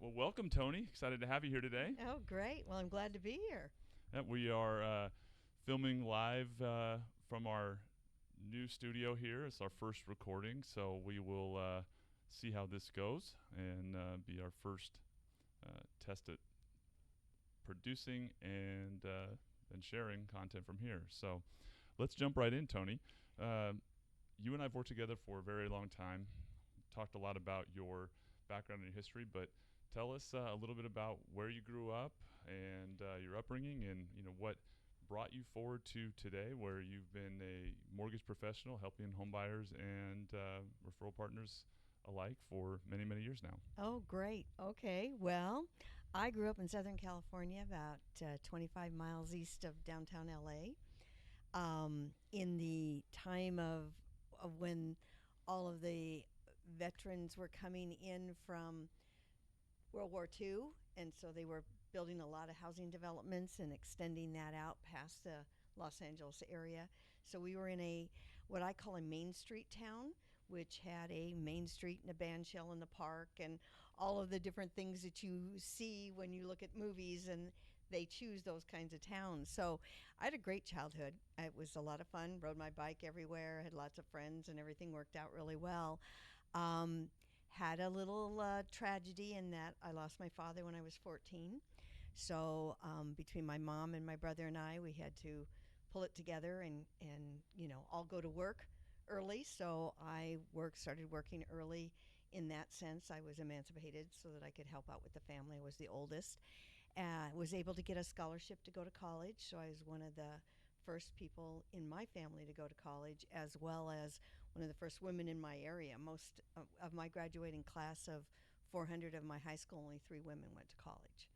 Well, welcome, Toni. Excited to have you here today. Oh, great. Well, I'm glad to be here. We are filming live from our new studio here. It's our first recording, so we will see how this goes and be our first test at producing and sharing content from here. So let's jump right in, Toni. You and I have worked together for a very long time. Talked a lot about your background and your history, but tell us a little bit about where you grew up and your upbringing, and what brought you forward to today, where you've been a mortgage professional helping home buyers and referral partners alike for many, many years now. Oh, great. Okay. Well, I grew up in Southern California, about 25 miles east of downtown LA. In the time of when all of the veterans were coming in from World War II, and so they were building a lot of housing developments and extending that out past the Los Angeles area. So we were in a what I call a Main Street town, which had a Main Street and a band shell in the park and all of the different things that you see when you look at movies, and they choose those kinds of towns. So I had a great childhood. It was a lot of fun, rode my bike everywhere, had lots of friends, and everything worked out really well. Had a little tragedy in that I lost my father when I was 14. So between my mom and my brother and I, we had to pull it together and all go to work early. So I started working early in that sense. I was emancipated so that I could help out with the family. I was the oldest. Was able to get a scholarship to go to college. So I was one of the first people in my family to go to college, as well as one of the first women in my area. Most of my graduating class of 400 of my high school, only 3 women went to college.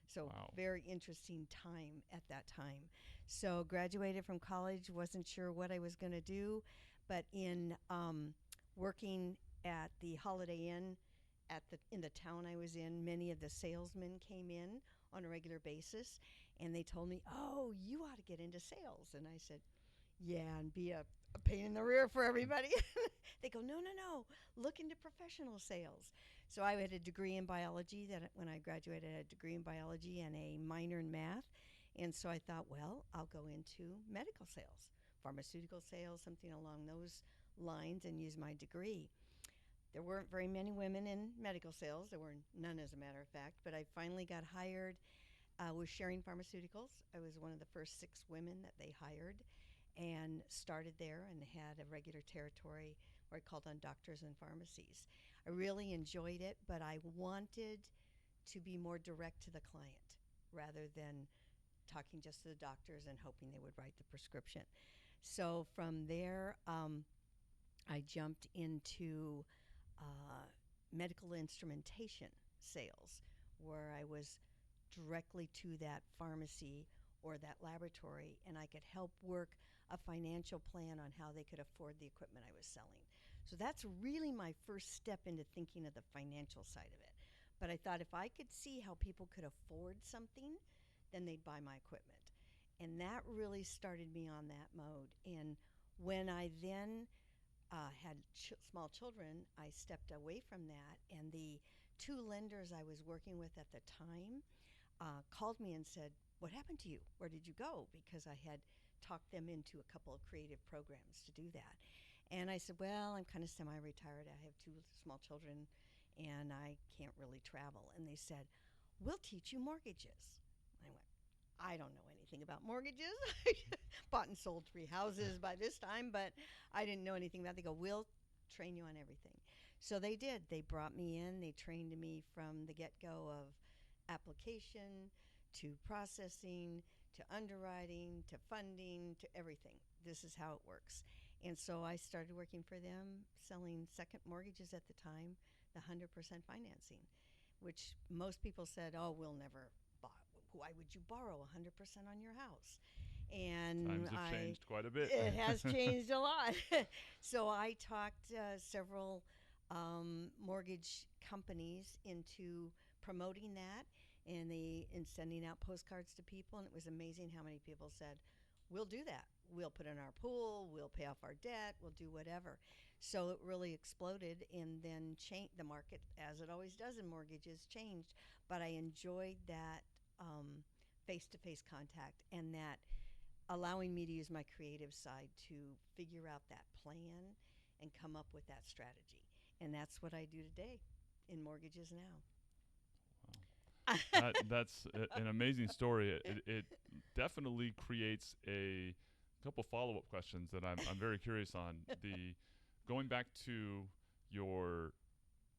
So Wow. very interesting time at that time. So graduated from college, wasn't sure what I was going to do, but in working at the Holiday Inn in the town I was in, many of the salesmen came in on a regular basis, and they told me, "Oh, you ought to get into sales." And I said, "Yeah, and be a pain in the rear for everybody." They go, "No, no, no, look into professional sales." So I had a degree in biology. That when I graduated, I had a degree in biology and a minor in math. And so I thought, well, I'll go into medical sales, pharmaceutical sales, something along those lines, and use my degree. There weren't very many women in medical sales. There were none, as a matter of fact. But I finally got hired with Sharing Pharmaceuticals. I was one of the first 6 women that they hired, and started there and had a regular territory where I called on doctors and pharmacies. I really enjoyed it, but I wanted to be more direct to the client rather than talking just to the doctors and hoping they would write the prescription. So from there, I jumped into medical instrumentation sales, where I was directly to that pharmacy or that laboratory, and I could help work a financial plan on how they could afford the equipment I was selling. So that's really my first step into thinking of the financial side of it. But I thought if I could see how people could afford something, then they'd buy my equipment. And that really started me on that mode. And when I then had small children, I stepped away from that, and the 2 lenders I was working with at the time called me and said, "What happened to you? Where did you go?" Because I had talked them into a couple of creative programs to do that. And I said, "Well, I'm kind of semi-retired. I have 2 small children, and I can't really travel." And they said, "We'll teach you mortgages." I went, "I don't know anything about mortgages." I bought and sold 3 houses by this time, but I didn't know anything about it. They go, "We'll train you on everything." So they did. They brought me in. They trained me from the get-go of application to processing to underwriting to funding to everything. This is how it works. And so I started working for them, selling second mortgages at the time, the 100% financing, which most people said, "Oh, we'll never buy. Why would you borrow 100% on your house?" And Times have changed quite a bit. it has changed a lot. So I talked several mortgage companies into promoting that, and sending out postcards to people. And it was amazing how many people said, "We'll do that. We'll put in our pool. We'll pay off our debt. We'll do whatever." So it really exploded, and then the market, as it always does in mortgages, changed. But I enjoyed that face-to-face contact, and that allowing me to use my creative side to figure out that plan and come up with that strategy. And that's what I do today in mortgages now. That's an amazing story. It definitely creates a couple follow-up questions that I'm very curious on. The going back to your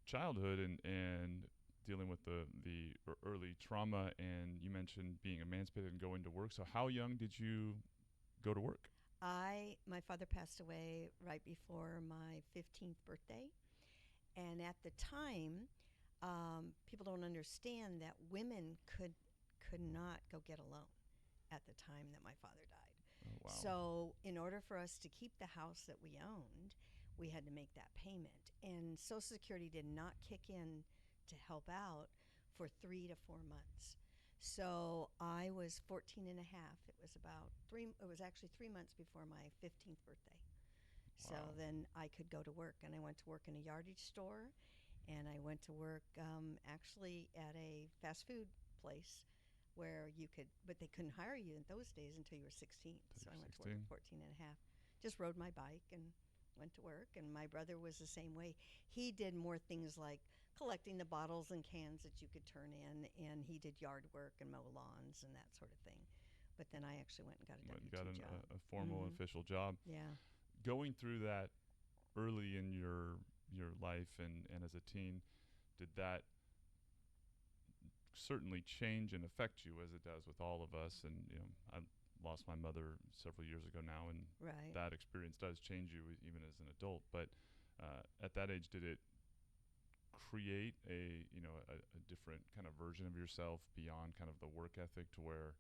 childhood and dealing with the early trauma, and you mentioned being emancipated and going to work. So how young did you go to work? My father passed away right before my 15th birthday, and at the time, people don't understand that women could not go get a loan at the time that my father died. Oh, wow. So, in order for us to keep the house that we owned, we had to make that payment. And Social Security did not kick in to help out for 3 to 4 months. So I was 14 and a half. It was actually 3 months before my 15th birthday. So Wow. then I could go to work, and I went to work in a yardage store, and I went to work actually at a fast food place where but they couldn't hire you in those days until you were 16. So I went to work at 14 and a half. Just rode my bike and went to work, and my brother was the same way. He did more things like collecting the bottles and cans that you could turn in, and he did yard work and mow lawns and that sort of thing. But then I actually went and got a Went and W-2 got job. a formal official job. Yeah. Going through that early in your life and as a teen, did that certainly change and affect you as it does with all of us? And I lost my mother several years ago now, and Right. that experience does change you even as an adult. But at that age, did it create a different kind of version of yourself beyond kind of the work ethic, to where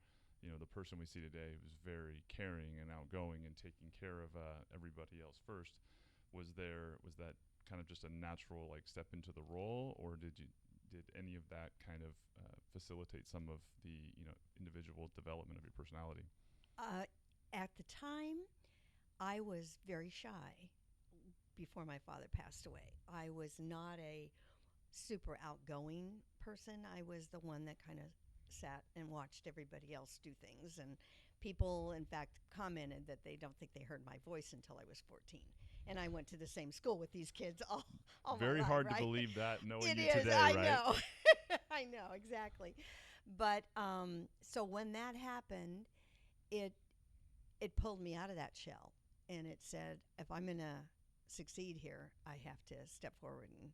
the person we see today was very caring and outgoing and taking care of everybody else first? Was that kind of just a natural like step into the role, or did any of that kind of facilitate some of the individual development of your personality? At the time, I was very shy before my father passed away. I was not a super outgoing person. I was the one that kind of sat and watched everybody else do things. And people, in fact, commented that they don't think they heard my voice until I was 14. And I went to the same school with these kids all Very my life, hard right? to believe that knowing It you is, today, I right? know. I know, exactly. But so when that happened, it pulled me out of that shell, and it said, if I'm going to succeed here, I have to step forward and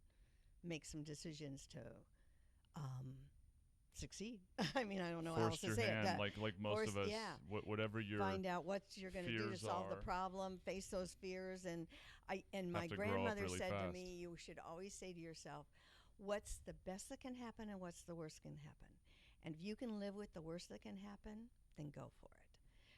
make some decisions to succeed. I mean, I don't know how else Forced to your say hand, it. like most of us. Yeah. Whatever your Find out what you're going to do to fears solve the are. problem, face those fears. And my Have to grow up grandmother really said to fast. me, you should always say to yourself, what's the best that can happen and what's the worst that can happen? And if you can live with the worst that can happen, then go for it.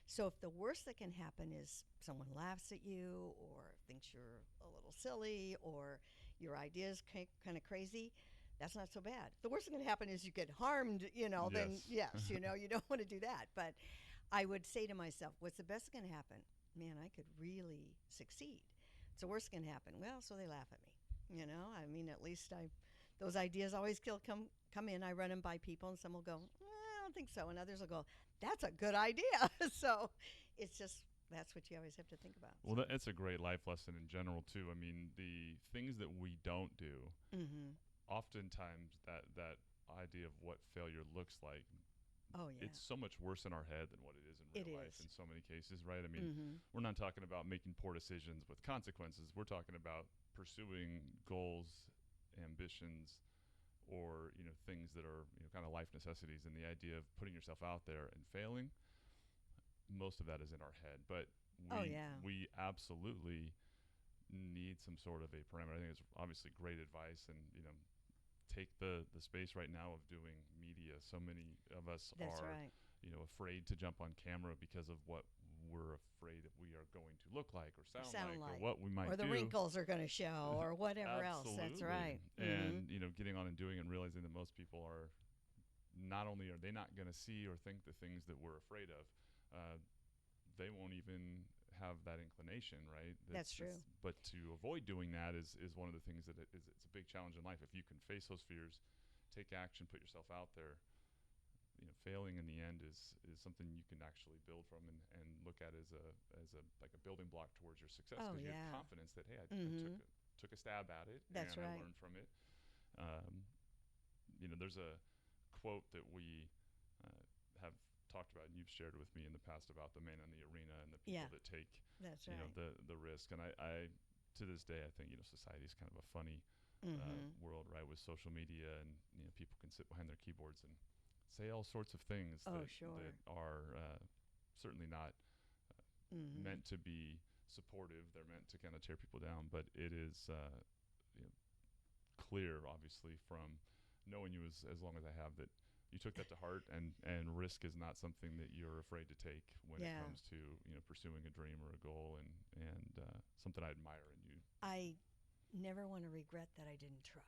So if the worst that can happen is someone laughs at you or thinks you're a little silly or your idea is kind of crazy, that's not so bad. The worst that can happen is you get harmed, then yes, you don't want to do that. But I would say to myself, what's the best that can happen? Man, I could really succeed. What's the worst that can happen? Well, so they laugh at me. I mean, at least those ideas always come in. I run them by people, and some will go, I don't think so. And others will go, that's a good idea. So it's just, that's what you always have to think about. Well, it's a great life lesson in general, too. I mean, the things that we don't do, oftentimes that idea of what failure looks like, Oh, yeah. it's so much worse in our head than what it is in real life in so many cases, right? I mean, we're not talking about making poor decisions with consequences. We're talking about pursuing goals, ambitions, or things that are kind of life necessities. And the idea of putting yourself out there and failing, most of that is in our head. But we absolutely need some sort of a parameter. I think it's obviously great advice, and take the space right now of doing media. So many of us That's are right. afraid to jump on camera because of what we're afraid that we are going to look like or sound like, or what we might do, or the wrinkles are going to show, or whatever else. That's right. And getting on and doing it and realizing that most people are not only are they not going to see or think the things that we're afraid of, they won't even have that inclination, right? That's true. But to avoid doing that is one of the things that it's a big challenge in life. If you can face those fears, take action, put yourself out there, failing in the end is something you can actually build from and look at as a like a building block towards your success, Oh, because you have yeah. confidence that, hey, I Mm-hmm. took a stab at it, That's and I right. learned from it. Um, there's a quote that we have talked about, and you've shared with me in the past, about the man in the arena and the people Yeah. that take That's right. the risk. And I to this day, I think society is kind of a funny Mm-hmm. world, right, with social media, and people can sit behind their keyboards and say all sorts of things Oh, that sure. are certainly not Mm-hmm. meant to be supportive. They're meant to kind of tear people down. But it is you know, clear, obviously, from knowing you as long as I have, that you took that to heart, and risk is not something that you're afraid to take when it Yeah. comes to pursuing a dream or a goal, and something I admire in you. I never want to regret that I didn't try.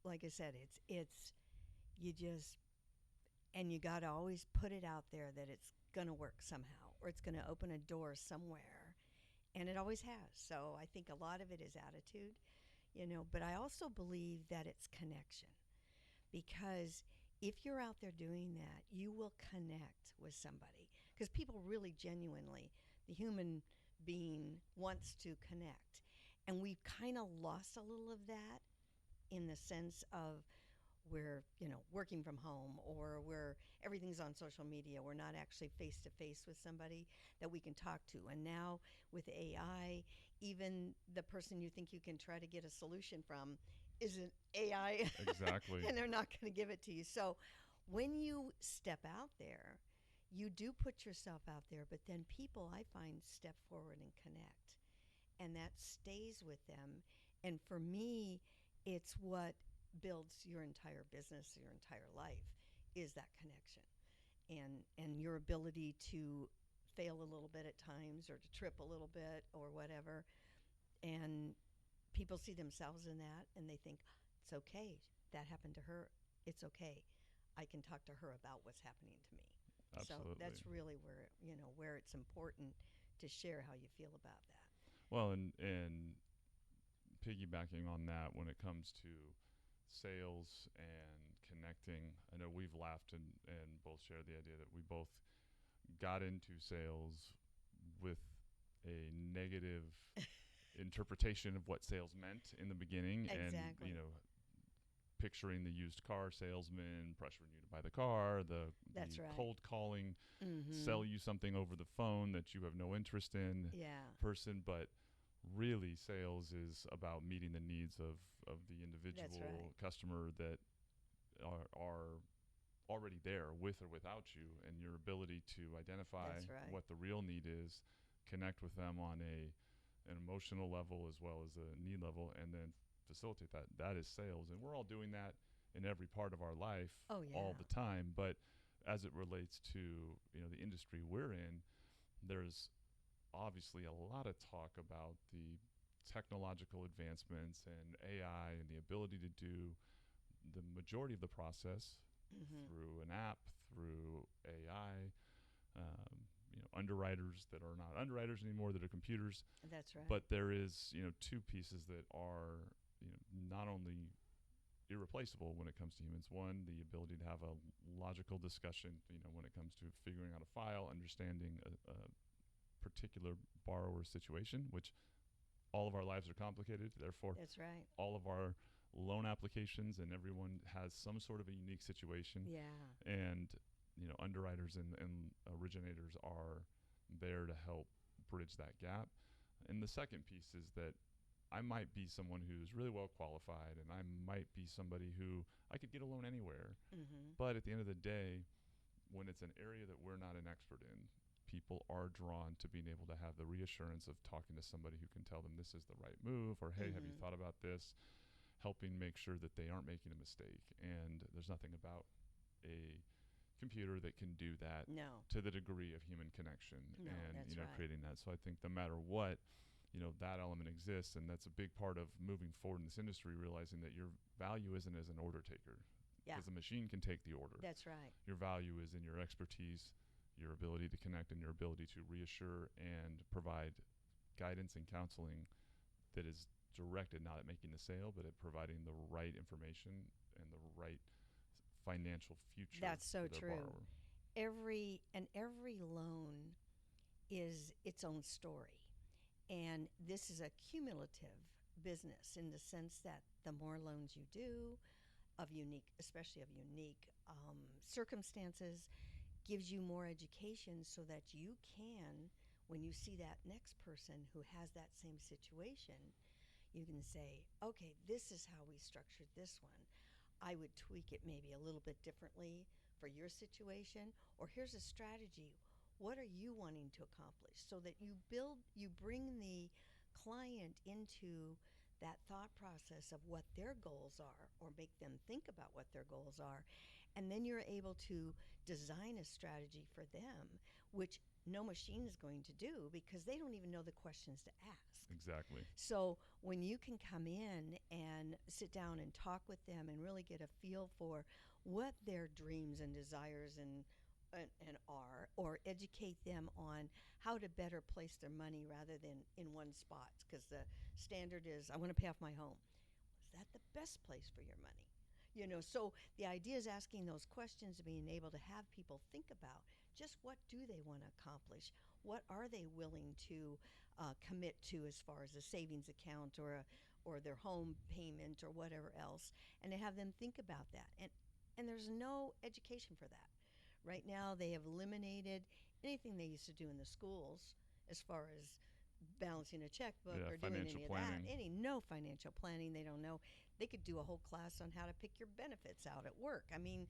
Like I said, it's you just and you got to always put it out there that it's going to work somehow, or it's going to open a door somewhere, and it always has. So I think a lot of it is attitude, but I also believe that it's connection, because if you're out there doing that, you will connect with somebody, because people really genuinely, the human being wants to connect. And we've kind of lost a little of that in the sense of we're working from home, or we're everything's on social media. We're not actually face to face with somebody that we can talk to. And now with AI, even the person you think you can try to get a solution from is an AI. Exactly. And they're not going to give it to you. So when you step out there, you do put yourself out there, but then people, I find, step forward and connect, and that stays with them. And for me, it's what builds your entire business, your entire life, is that connection, and your ability to fail a little bit at times, or to trip a little bit, or whatever. And people see themselves in that, and they think, it's okay, that happened to her, it's okay, I can talk to her about what's happening to me. So Absolutely. that's really where it's important to share how you feel about that. Well, and piggybacking on that, when it comes to sales and connecting, I know we've laughed and both share the idea that we both got into sales with a negative interpretation of what sales meant in the beginning. Exactly. And picturing the used car salesman pressuring you to buy the car, the That's right. cold calling, Mm-hmm. sell you something over the phone that you have no interest in Yeah. person. But really, sales is about meeting the needs of the individual right. customer that are already there, with or without you, and your ability to identify That's right. what the real need is, connect with them on an emotional level as well as a need level, and then facilitate that. That is sales, and we're all doing that in every part of our life Oh, yeah. all the time. But as it relates to the industry we're in, there's obviously a lot of talk about the technological advancements and AI and the ability to do the majority of the process Mm-hmm. through an app, through AI, underwriters that are not underwriters anymore, that are computers. That's right. But there is, two pieces that are, not only irreplaceable when it comes to humans. One, the ability to have a logical discussion, when it comes to figuring out a file, understanding a particular borrower situation, which all of our lives are complicated. Therefore, That's right. all of our loan applications, and everyone has some sort of a unique situation. Yeah. And underwriters and originators are there to help bridge that gap. And the second piece is that I might be someone who's really well qualified, and I might be somebody who I could get a loan anywhere. Mm-hmm. But at the end of the day, when it's an area that we're not an expert in, people are drawn to being able to have the reassurance of talking to somebody who can tell them this is the right move, or hey, have you Mm-hmm. thought about this? Helping make sure that they aren't making a mistake. And there's nothing about a computer that can do that No. to the degree of human connection, No, and that's right. creating that. So I think no matter what, that element exists, and that's a big part of moving forward in this industry, realizing that your value isn't as an order taker, Yeah. because the machine can take the order. That's right. Your value is in your expertise, your ability to connect and your ability to reassure and provide guidance and counseling that is directed not at making the sale, but at providing the right information and the right financial future That's so for their true. borrower. Every loan is its own story. And this is a cumulative business in the sense that the more loans you do, especially of unique circumstances, gives you more education so that you can, when you see that next person who has that same situation, you can say, okay, this is how we structured this one. I would tweak it maybe a little bit differently for your situation, or here's a strategy. What are you wanting to accomplish? So that you bring the client into that thought process of what their goals are, or make them think about what their goals are. And then you're able to design a strategy for them, which no machine is going to do because they don't even know the questions to ask. Exactly. So when you can come in and sit down and talk with them and really get a feel for what their dreams and desires and are, or educate them on how to better place their money rather than in one spot, because the standard is, I want to pay off my home. Is that the best place for your money? So the idea is asking those questions and being able to have people think about just what do they want to accomplish? What are they willing to commit to as far as a savings account or their home payment or whatever else, and to have them think about that. And there's no education for that. Right now, they have eliminated anything they used to do in the schools as far as balancing a checkbook or doing financial any of planning. that. No financial planning. They don't know. They could do a whole class on how to pick your benefits out at work. I mean,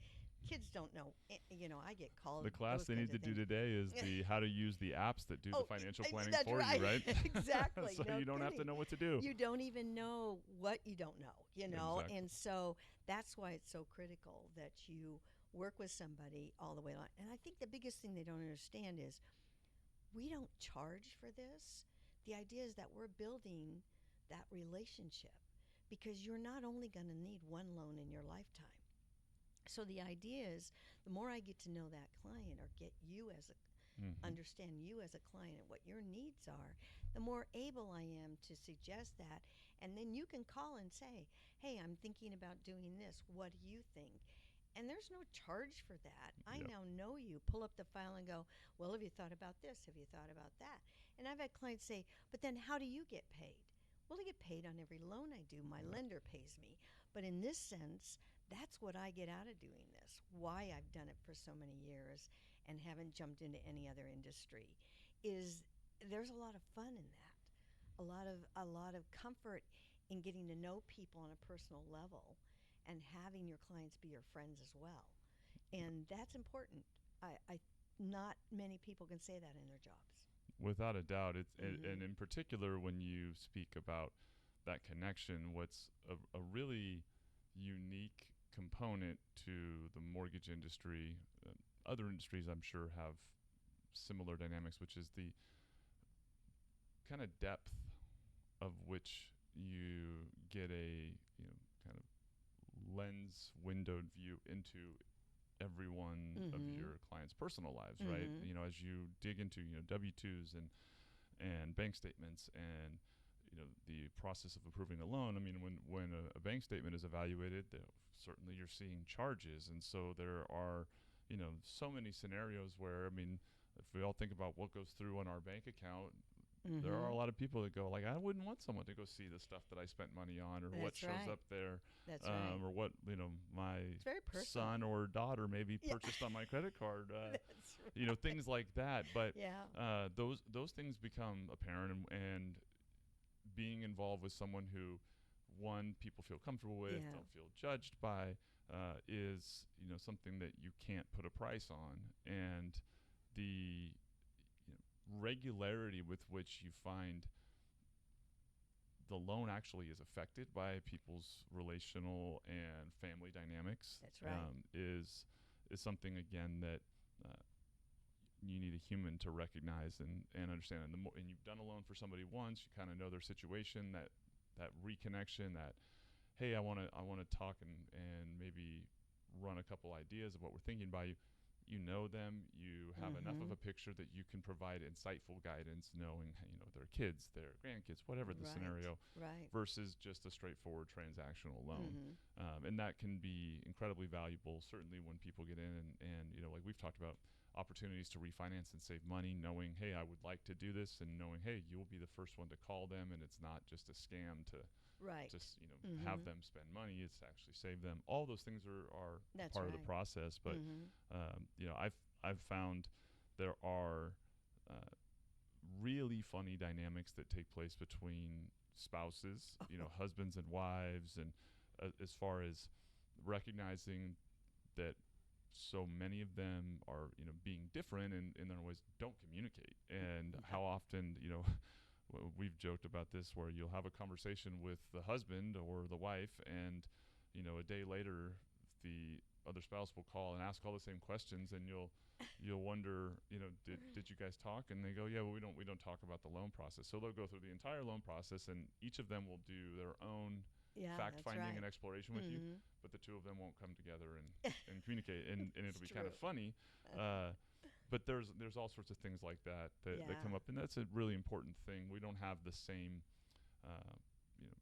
kids don't know. I get called. The class those they kinds need to of do things. today is the how to use the apps that do the financial planning that's for right. you, right? Exactly. So no you don't have to kidding. know what to do. You don't even know what you don't know, Exactly. And so that's why it's so critical that you work with somebody all the way along. And I think the biggest thing they don't understand is we don't charge for this. The idea is that we're building that relationship because you're not only going to need one loan in your lifetime. So the idea is the more I get to know that client or get you as a understand you as a client and what your needs are, the more able I am to suggest that. And then you can call and say, hey, I'm thinking about doing this. What do you think? And there's no charge for that. I Yep. now know you. Pull up the file and go, well, have you thought about this? Have you thought about that? And I've had clients say, but then how do you get paid? Well, I get paid on every loan I do. My lender pays me. But in this sense, that's what I get out of doing this, why I've done it for so many years and haven't jumped into any other industry, is there's a lot of fun in that. A lot of comfort in getting to know people on a personal level and having your clients be your friends as well. And that's important. I not many people can say that in their jobs. Without a doubt, and in particular when you speak about that connection, what's a really unique component to the mortgage industry, other industries I'm sure have similar dynamics, which is the kind of depth of which you get a kind of lens windowed view into every one of your clients' personal lives, right? As you dig into W-2s and bank statements and the process of approving a loan. I mean, when a bank statement is evaluated, certainly you're seeing charges, and so there are so many scenarios where, I mean, if we all think about what goes through on our bank account, there are a lot of people that go like, I wouldn't want someone to go see the stuff that I spent money on, or what shows up there, That's right. or what my It's very personal. son or daughter maybe purchased on my credit card. That's right. Things like that. But Yeah. those things become apparent, and being involved with someone who, one, people feel comfortable with, Yeah. don't feel judged by, is something that you can't put a price on, and the regularity with which you find the loan actually is affected by people's relational and family dynamics. That's right. Is something, again, that you need a human to recognize and understand. And you've done a loan for somebody once, you kind of know their situation, that reconnection, that, hey, I want to talk and maybe run a couple ideas of what we're thinking by you. you know them, you have enough of Mm-hmm. a picture that you can provide insightful guidance, knowing their kids, their grandkids, whatever the Right. scenario, Right. versus just a straightforward transactional loan. Mm-hmm. And that can be incredibly valuable, certainly when people get in and like we've talked about, opportunities to refinance and save money, knowing, hey, I would like to do this, and knowing, hey, you'll be the first one to call them, and it's not just a scam to Right. just have Mm-hmm. them spend money. It's to actually save them. All those things are That's part of the right. process. But Mm-hmm. I've found there are uh, really funny dynamics that take place between spouses, husbands and wives, and as far as recognizing that so many of them are being different and in their ways don't communicate, and Yeah. how often we've joked about this, where you'll have a conversation with the husband or the wife, and a day later the other spouse will call and ask all the same questions, and you'll wonder, did you guys talk? And they go, yeah, well, we don't talk about the loan process. So they'll go through the entire loan process, and each of them will do their own Yeah, fact that's finding right. and exploration with you, Mm-hmm. but the two of them won't come together and communicate, and It's it'll be kind true. of funny. But there's all sorts of things like that come Yeah. up, and that's a really important thing. We don't have the same uh, you know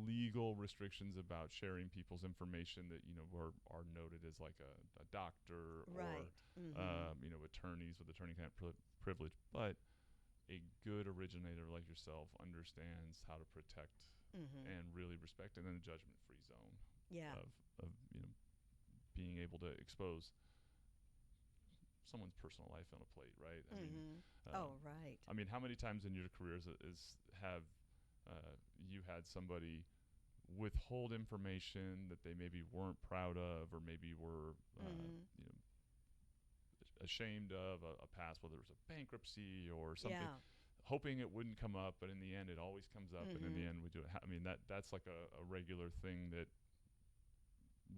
legal restrictions about sharing people's information that are noted as like a doctor or Right. Mm-hmm. attorneys with attorney-client privilege. But a good originator like yourself understands how to protect Mm-hmm. and really respect, and then a judgment-free zone Yeah. of being able to expose someone's personal life on a plate, right? Mm-hmm. Uh, Oh, right. how many times in your careers is have you had somebody withhold information that they maybe weren't proud of, or maybe were Mm-hmm. ashamed of a past, whether it was a bankruptcy or something, Yeah. hoping it wouldn't come up, but in the end, it always comes up, and in the Mm-hmm. end, we do it. That's like a regular thing that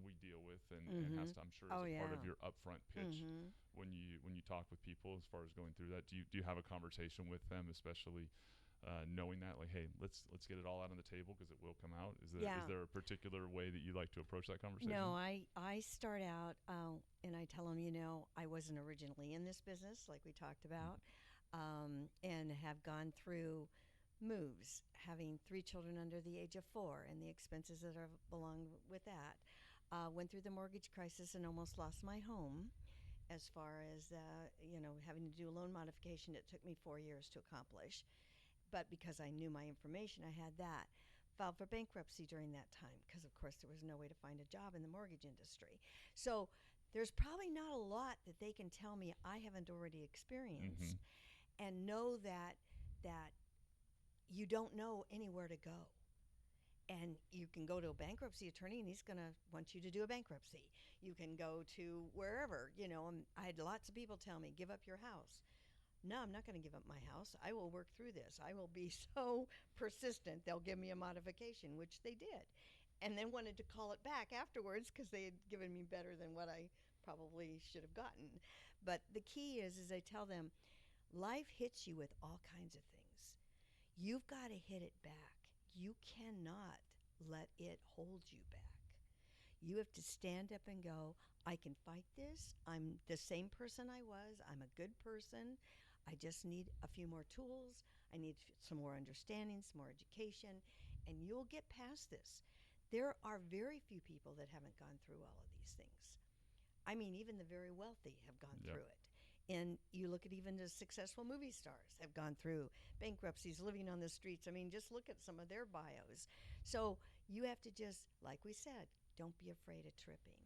we deal with, and Mm-hmm. has to, I'm sure, Oh, as a part yeah. of your upfront pitch Mm-hmm. when you talk with people, as far as going through that. Do you have a conversation with them, especially knowing that, like, hey, let's get it all out on the table, because it will come out? Is Yeah. there a particular way that you like to approach that No, conversation? I start out and I tell them, I wasn't originally in this business, like we talked about, and have gone through moves, having 3 children under the age of 4, and the expenses that are belong with that. Went through the mortgage crisis and almost lost my home. As far as having to do a loan modification, it took me 4 years to accomplish. But because I knew my information, I had that. Filed for bankruptcy during that time because, of course, there was no way to find a job in the mortgage industry. So there's probably not a lot that they can tell me I haven't already Mm-hmm. experienced, and know that you don't know anywhere to go. And you can go to a bankruptcy attorney and he's going to want you to do a bankruptcy. You can go to wherever, I had lots of people tell me, give up your house. No, I'm not going to give up my house. I will work through this. I will be so persistent. They'll give me a modification, which they did. And then wanted to call it back afterwards because they had given me better than what I probably should have gotten. But the key is I tell them, life hits you with all kinds of things. You've got to hit it back. You cannot let it hold you back. You have to stand up and go, I can fight this. I'm the same person I was. I'm a good person. I just need a few more tools. I need some more understanding, some more education, and you'll get past this. There are very few people that haven't gone through all of these things. I mean, even the very wealthy have gone Yep. through it. And you look at even the successful movie stars have gone through bankruptcies, living on the streets. I mean, just look at some of their bios. So you have to just, like we said, don't be afraid of tripping,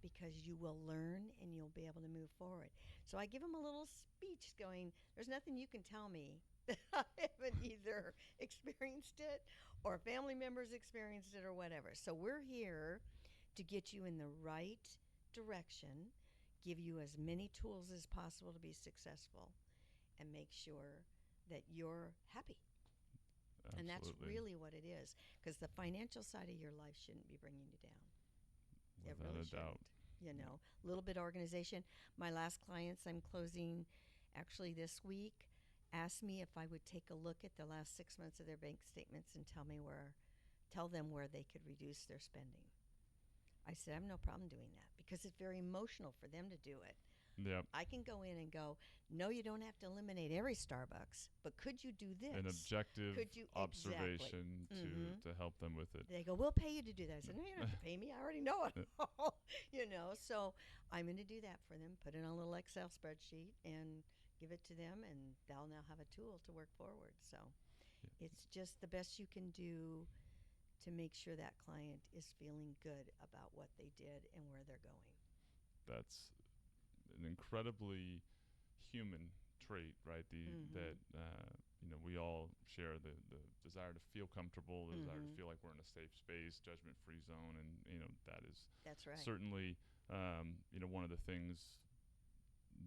because you will learn and you'll be able to move forward. So I give them a little speech going, there's nothing you can tell me that I haven't either experienced it or family members experienced it or whatever. So we're here to get you in the right direction, give you as many tools as possible to be successful, and make sure that you're happy. And that's Absolutely. really what it is, because the financial side of your life shouldn't be bringing you down. It Without really a doubt. shouldn't. A little bit of organization. My last clients I'm closing actually this week asked me if I would take a look at the last 6 months of their bank statements and tell them where they could reduce their spending. I said, I have no problem doing that because it's very emotional for them to do it. Yep. I can go in and go, no, you don't have to eliminate every Starbucks, but could you do this? An objective Could you exactly? observation Mm-hmm. to help them with it. They go, we'll pay you to do that. I said, no, you don't have to pay me. I already know it all. So I'm going to do that for them, put it on a little Excel spreadsheet and give it to them, and they'll now have a tool to work forward. So Yeah. it's just the best you can do to make sure that client is feeling good about what they did and where they're going. That's an incredibly human trait, right? That we all share the desire to feel comfortable, the desire to feel like we're in a safe space, judgment-free zone, and that is That's right. certainly one of the things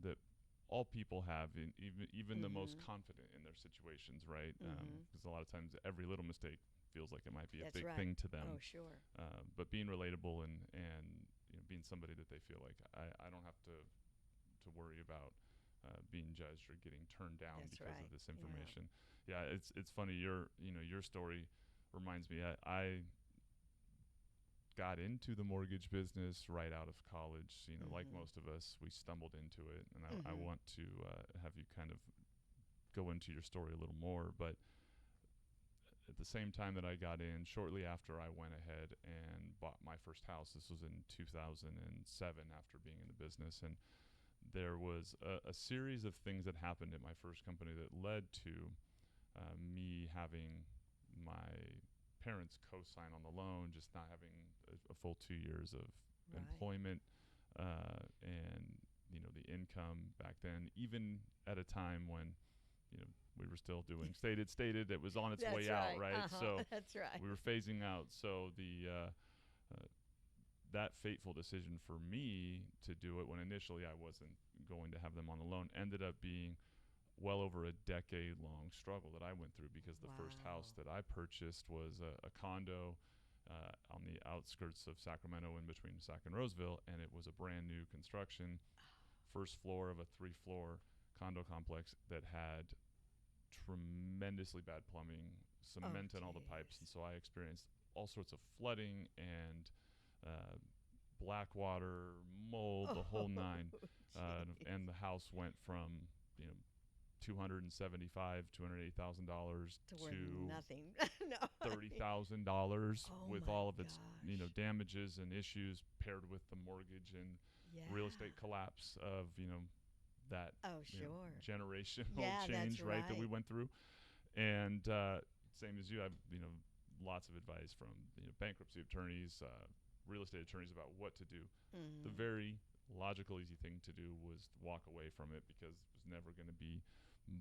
that all people have, even the most confident in their situations, right? Because a lot of times every little mistake feels like it might be a That's big right. thing to them. Oh, sure. But being relatable and being somebody that they feel like I don't have to worry about being judged or getting turned down That's because right. of this information. Yeah, it's funny. Your story reminds me. I got into the mortgage business right out of college. Like most of us, we stumbled into it, and I want to have you kind of go into your story a little more. But at the same time that I got in, shortly after I went ahead and bought my first house. This was in 2007 after being in the business, and there was a series of things that happened at my first company that led to me having my parents co-sign on the loan, just not having a full 2 years of employment, and the income back then, even at a time when we were still doing stated it was on its way out, right? So that's right. we were phasing out. So that fateful decision for me to do it when initially I wasn't going to have them on the loan ended up being well over a decade-long struggle that I went through, because the first house that I purchased was a condo on the outskirts of Sacramento, in between Sac and Roseville, and it was a brand new construction, first floor of a 3-floor condo complex that had tremendously bad plumbing, cement in all the pipes, and so I experienced all sorts of flooding and black water, mold, the whole nine, and the house went from $280,000 to nothing. No. $30,000 with all of its gosh. damages and issues, paired with the mortgage and real estate collapse of that generational change, right, that we went through. And same as you, I've lots of advice from bankruptcy attorneys, real estate attorneys about what to do. The very logical, easy thing to do was walk away from it, because it was never going to be.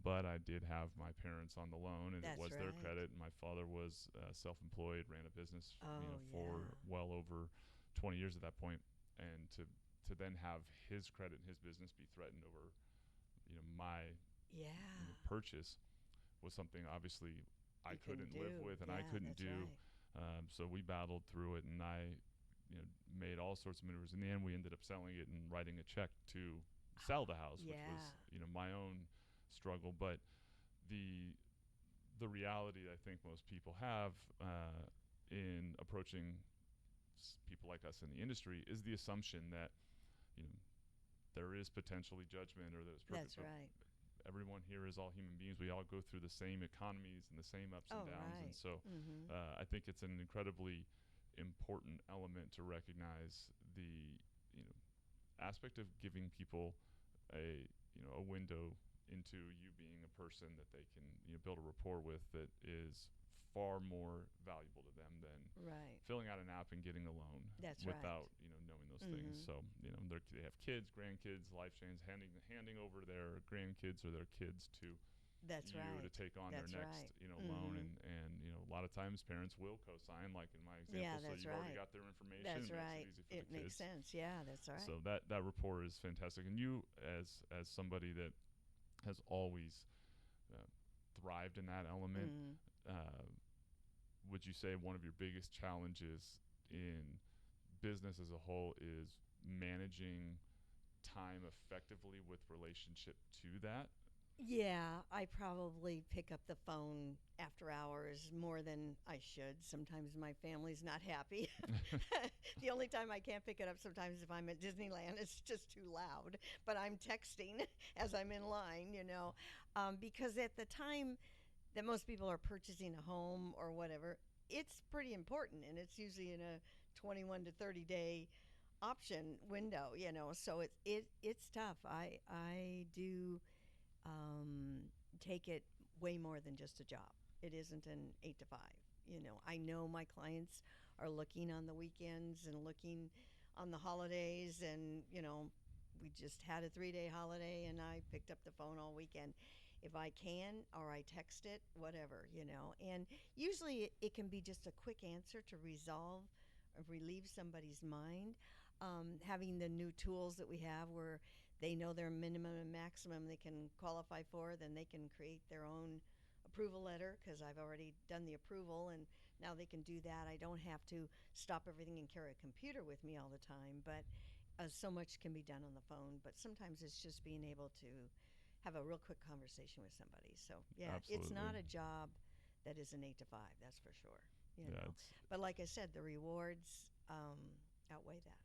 But I did have my parents on the loan, and it was their credit. And my father was self-employed, ran a business for well over 20 years at that point. And to then have his credit and his business be threatened over my purchase was something obviously I couldn't live with, and I couldn't do. So we battled through it, and I made all sorts of maneuvers. In the end, we ended up selling it and writing a check to sell the house, which was my own struggle. But the reality that I think most people have in approaching people like us in the industry is the assumption that there is potentially judgment, or that it's perfect. That's right. Everyone here is all human beings. We all go through the same economies and the same ups and downs. And so I think it's an incredibly important element to recognize the aspect of giving people a window into you being a person that they can build a rapport with, that is far more valuable to them than filling out an app and getting a loan without knowing those things. So they have kids, grandkids, life change, handing over their grandkids or their kids to to take on their next loan, and a lot of times parents will co-sign, like in my example. So you've already got their information. That's it right. Makes it easy for the makes kids. sense. Yeah, that's right. So that rapport is fantastic. And you, as somebody that has always thrived in that element, would you say one of your biggest challenges in business as a whole is managing time effectively with relationship to that? Yeah, I probably pick up the phone after hours more than I should. Sometimes my family's not happy. The only time I can't pick it up sometimes if I'm at Disneyland, it's just too loud. But I'm texting as I'm in line, because at the time that most people are purchasing a home or whatever, it's pretty important, and it's usually in a 21 to 30 day option window, So it's tough. I do take it way more than just a job. It isn't an 8 to 5. I know my clients are looking on the weekends and looking on the holidays, and we just had a 3 day holiday, and I picked up the phone all weekend if I can, or I text it, whatever. And usually it can be just a quick answer to resolve or relieve somebody's mind. Having the new tools that we have where they know their minimum and maximum they can qualify for, then they can create their own approval letter because I've already done the approval, and now they can do that. I don't have to stop everything and carry a computer with me all the time, but so much can be done on the phone. But sometimes it's just being able to have a real quick conversation with somebody. So, yeah, it's Absolutely. not a job that is an 8 to 5, that's for sure. Yeah, it's But like I said, the rewards outweigh that.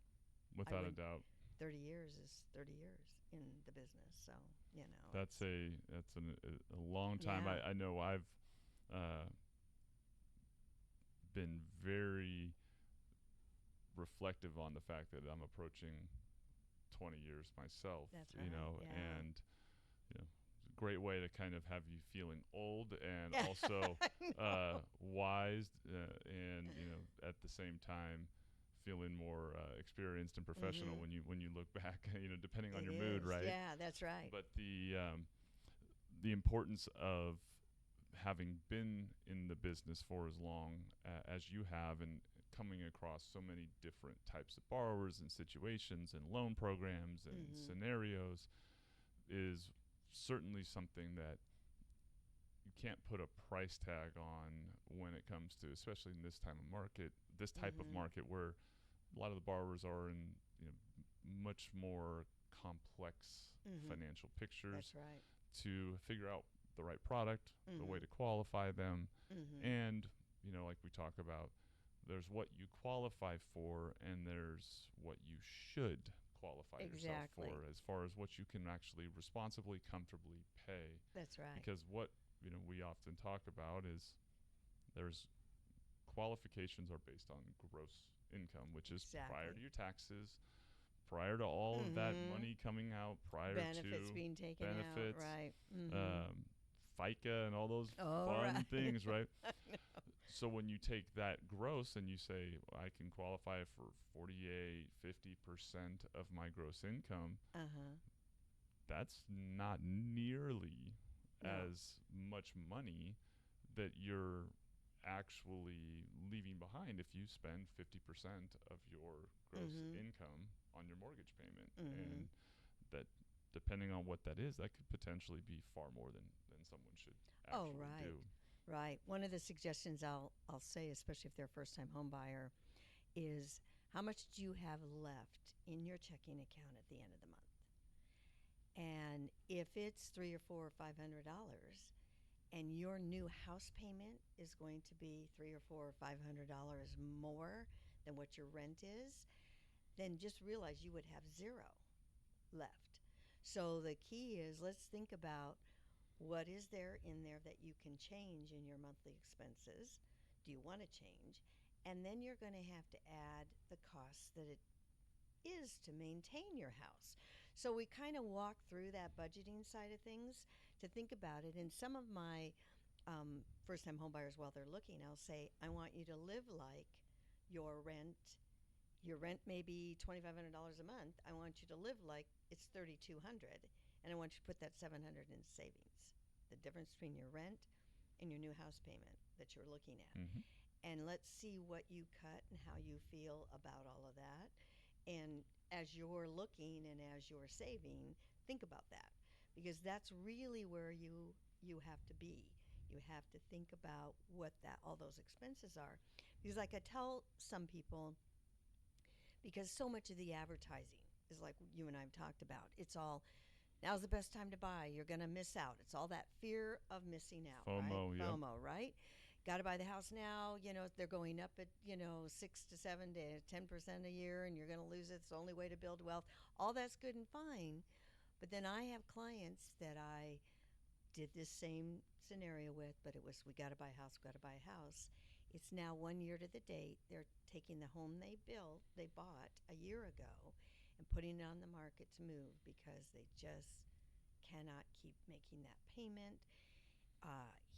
I without a went doubt. 30 years is 30 years in the business. So, That's a long time. yeah. I know I've uh, been very reflective on the fact that I'm approaching 20 years myself, That's right. Yeah. and it's a great way to kind of have you feeling old and Yeah. also I know. wise, and at the same time feeling more experienced and professional Mhm. when you look back, depending on It your mood, is. right? Yeah, that's right. But the importance of having been in the business for as long as you have, and coming across so many different types of borrowers and situations and loan programs and Mhm. scenarios, is certainly something that you can't put a price tag on when it comes to, especially in this type of Mhm. market where a lot of the borrowers are in much more complex Mhm. financial pictures, That's right. to figure out the right product, the way Mhm. to qualify them, Mhm. and like we talk about, there's what you qualify for and there's what you should qualify yourself Exactly. for, as far as what you can actually responsibly, comfortably pay. That's right. Because what we often talk about is there's qualifications are based on gross income, which is prior to Exactly. your taxes, prior to all of that Mhm. money coming out, prior Benefits to being taken out, benefits, right? Mhm. um, FICA, and all those All fun right. things, right? I know. So when you take that gross and you say, I can qualify for 48, 50% of my gross income, Uh-huh. that's not nearly No. as much money that you're actually leaving behind if you spend 50% of your gross Mhm. income on your mortgage payment. Mhm. And that, depending on what that is, that could potentially be far more than someone should Oh, actually right. do. Right. One of the suggestions I'll say, especially if they're a first time home buyer, is how much do you have left in your checking account at the end of the month? And if it's three or four or $500, and your new house payment is going to be three or four or $500 more than what your rent is, then just realize you would have zero left. So the key is, let's think about what is there in there that you can change in your monthly expenses. Do you want to change? And then you're going to have to add the costs that it is to maintain your house. So we kind of walk through that budgeting side of things to think about it. And some of my first time homebuyers, while they're looking, I'll say, I want you to live like your rent. Your rent may be $2,500 a month. I want you to live like it's $3,200, and I want you to put that 700 in savings. The difference between your rent and your new house payment that you're looking at, Mm-hmm. and let's see what you cut and how you feel about all of that. And as you're looking and as you're saving, think about that, because that's really where you have to be. You have to think about what that all those expenses are, because like I tell some people, because so much of the advertising is like you and I've talked about, it's all Now's the best time to buy. You're going to miss out. It's all that fear of missing out, FOMO, right? yep. FOMO, right? Got to buy the house now. They're going up at, 6 to 7 to 10% a year, and you're going to lose it. It's the only way to build wealth. All that's good and fine. But then I have clients that I did this same scenario with, but it was, we got to buy a house, we got to buy a house. It's now 1 year to the date. They're taking the home they bought a year ago, and putting it on the market to move because they just cannot keep making that payment.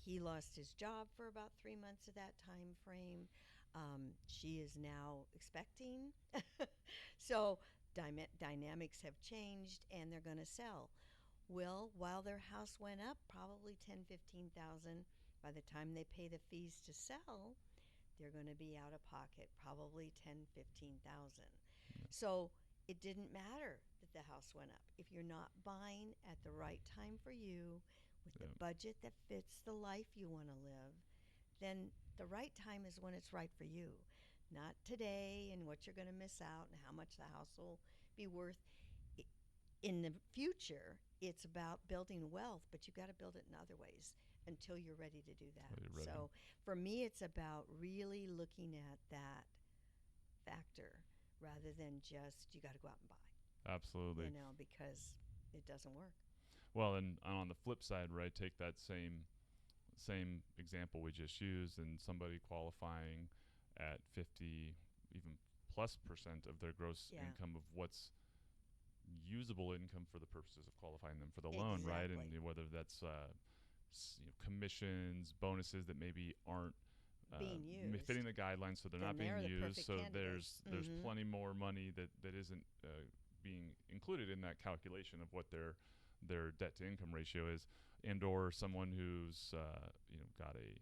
He lost his job for about 3 months of that time frame. She is now expecting. So dynamics have changed, and they're going to sell. Well, while their house went up probably 10, 15,000, by the time they pay the fees to sell, they're going to be out of pocket probably 10, 15,000. So it didn't matter that the house went up. If you're not buying at the right time for you, with the budget that fits the life you want to live, then the right time is when it's right for you. Not today and what you're going to miss out and how much the house will be worth. In the future, it's about building wealth, but you've got to build it in other ways until you're ready to do that. So for me, it's about really looking at that factor rather than just you got to go out and buy. Absolutely. Because it doesn't work. Well, and on the flip side, right, take that same example we just used, and somebody qualifying at 50, even plus % of their gross income of what's usable income for the purposes of qualifying them for the loan, right? And whether that's commissions, bonuses that maybe aren't being used, fitting the guidelines, so they're not being used. So there's plenty more money that isn't being included in that calculation of what their debt to income ratio is, and or someone who's got a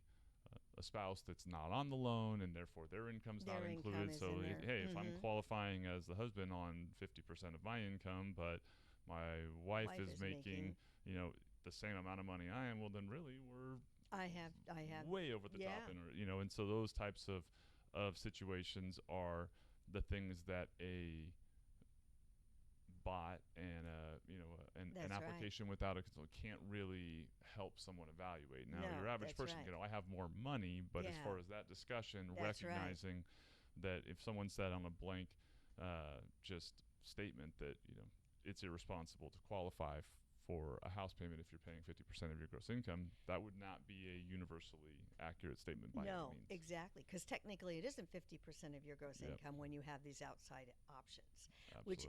spouse that's not on the loan, and therefore their income's not included. So if I'm qualifying as the husband on 50% of my income, but my wife is making the same amount of money I am, well then really I have way over the top, and so those types of situations are the things that a bot and an application without a consultant can't really help someone evaluate. Now, your average person, I have more money, but as far as that discussion, recognizing that if someone said on a blank just statement that it's irresponsible to qualify for a house payment if you're paying 50% of your gross income, that would not be a universally accurate statement by any means. No, exactly, because technically it isn't 50% of your gross income when you have these outside options. Which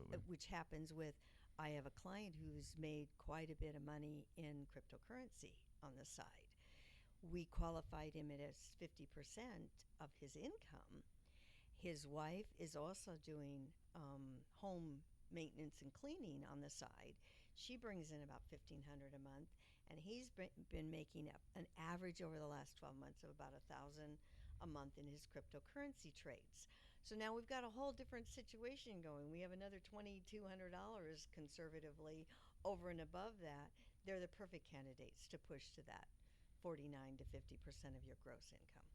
happens with, I have a client who's made quite a bit of money in cryptocurrency on the side. We qualified him as 50% of his income. His wife is also doing home maintenance and cleaning on the side. She brings in about $1,500 a month, and he's been making an average over the last 12 months of about $1,000 a month in his cryptocurrency trades. So now we've got a whole different situation going. We have another $2,200 conservatively over and above that. They're the perfect candidates to push to that 49 to 50% of your gross income.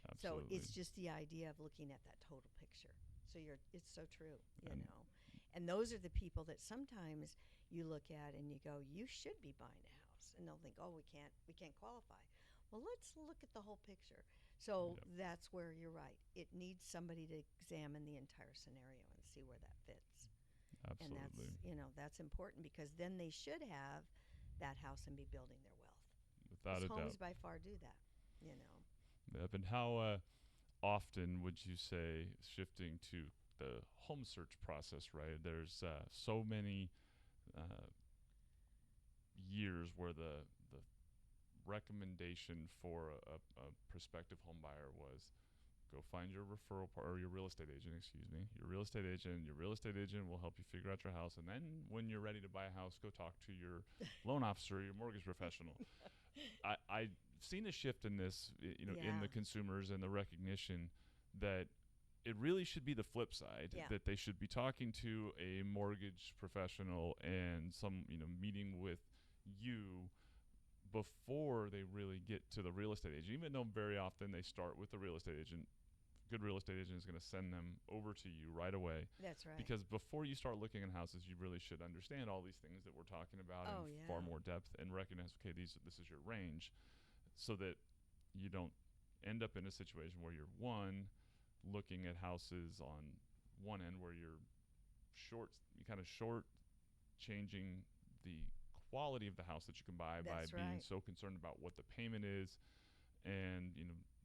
Absolutely. So it's just the idea of looking at that total picture. So it's so true, And those are the people that sometimes you look at and you go, you should be buying a house, and they'll think, oh, we can't qualify. Well, let's look at the whole picture. So that's where you're right. It needs somebody to examine the entire scenario and see where that fits. Absolutely. And that's important, because then they should have that house and be building their wealth. Without a doubt. Homes by far do that, Yep. And how often would you say, shifting to the home search process, right? There's so many years where the recommendation for a prospective home buyer was go find your referral or your real estate agent, your real estate agent will help you figure out your house, and then when you're ready to buy a house, go talk to your loan officer or your mortgage professional. I've seen a shift in this in the consumers and the recognition that it really should be the flip side, that they should be talking to a mortgage professional and meeting with you before they really get to the real estate agent, even though very often they start with the real estate agent, good real estate agent is going to send them over to you right away. That's right. Because before you start looking at houses, you really should understand all these things that we're talking about Oh, in yeah. far more depth and recognize, okay, this is your range, so that you don't end up in a situation where you're looking at houses on one end where you're short changing the quality of the house that you can buy by That's being right. so concerned about what the payment is, and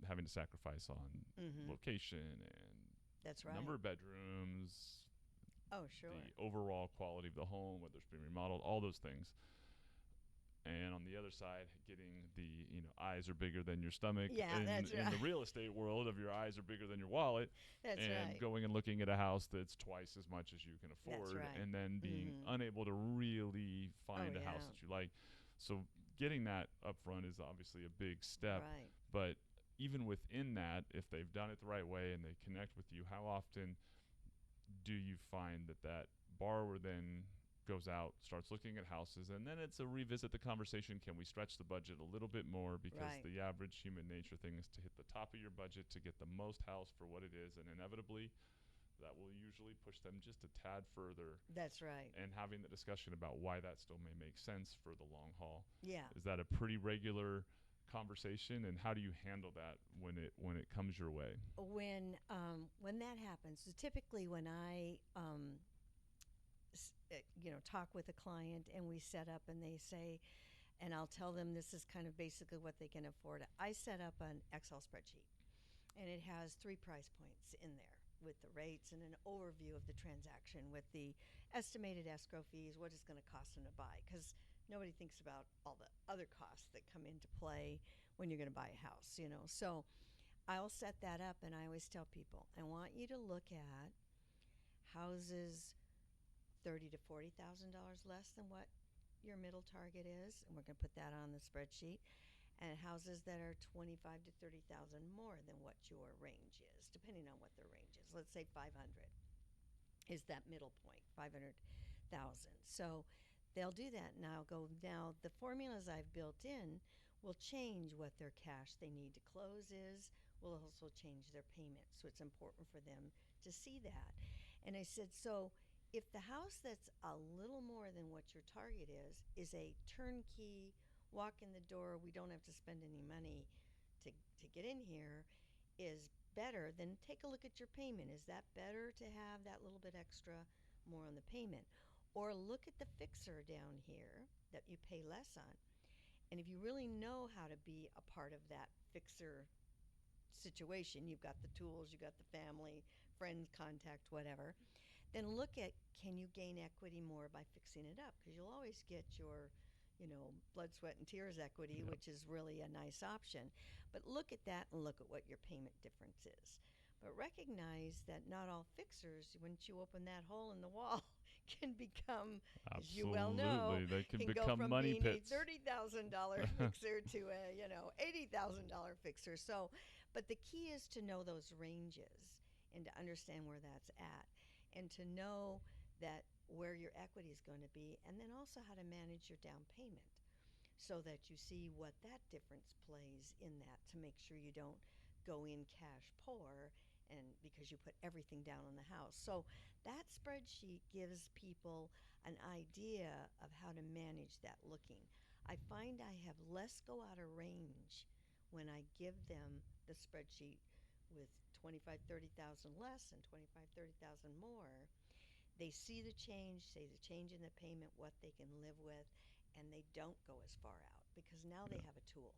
having to sacrifice on Mm-hmm. location and That's right. number of bedrooms, Oh, sure. the overall quality of the home, whether it's being remodeled, all those things. And on the other side, getting the eyes are bigger than your stomach. Yeah, that's In the right. real estate world, of your eyes are bigger than your wallet, That's and right. going and looking at a house that's twice as much as you can afford, right. and then being Mhm. unable to really find Oh, a house yeah. that you like. So getting that up front is obviously a big step. Right. But even within that, if they've done it the right way and they connect with you, how often do you find that borrower then goes out, starts looking at houses, and then it's a revisit the conversation. Can we stretch the budget a little bit more? Because Right. the average human nature thing is to hit the top of your budget to get the most house for what it is, and inevitably that will usually push them just a tad further. That's right. And having the discussion about why that still may make sense for the long haul. Yeah. Is that a pretty regular conversation, and how do you handle that when it comes your way? When that happens, so typically when I talk with a client and we set up and they say, and I'll tell them this is kind of basically what they can afford. I set up an Excel spreadsheet, and it has 3 price points in there with the rates and an overview of the transaction with the estimated escrow fees, what it's going to cost them to buy, because nobody thinks about all the other costs that come into play when you're going to buy a house. So I'll set that up, and I always tell people, I want you to look at houses $30,000 to $40,000 less than what your middle target is, and we're going to put that on the spreadsheet, and houses that are 25 to 30,000 more than what your range is, depending on what their range is. Let's say 500 is that middle point, 500,000. So they'll do that, and I'll go, now the formulas I've built in will change what their cash they need to close is, will also change their payment. So it's important for them to see that. And I said, so if the house that's a little more than what your target is a turnkey, walk in the door, we don't have to spend any money to get in here, is better, then take a look at your payment. Is that better to have that little bit extra more on the payment? Or look at the fixer down here that you pay less on. And if you really know how to be a part of that fixer situation, you've got the tools, you've got the family, friends, contact, whatever, then look at, can you gain equity more by fixing it up? Because you'll always get your blood, sweat, and tears equity, Yep. which is really a nice option. But look at that and look at what your payment difference is. But recognize that not all fixers, once you open that hole in the wall, can become, as you well know, Absolutely. They can go become from money being pits. a $30,000 fixer to a $80,000 fixer. So, but the key is to know those ranges and to understand where that's at, and to know that where your equity is going to be, and then also how to manage your down payment so that you see what that difference plays in that, to make sure you don't go in cash poor and because you put everything down on the house. So that spreadsheet gives people an idea of how to manage that looking. I find I have less go out of range when I give them the spreadsheet with 25, 30,000 less and 25, 30,000 more. They see the change, say the change in the payment, what they can live with, and they don't go as far out because now they have a tool.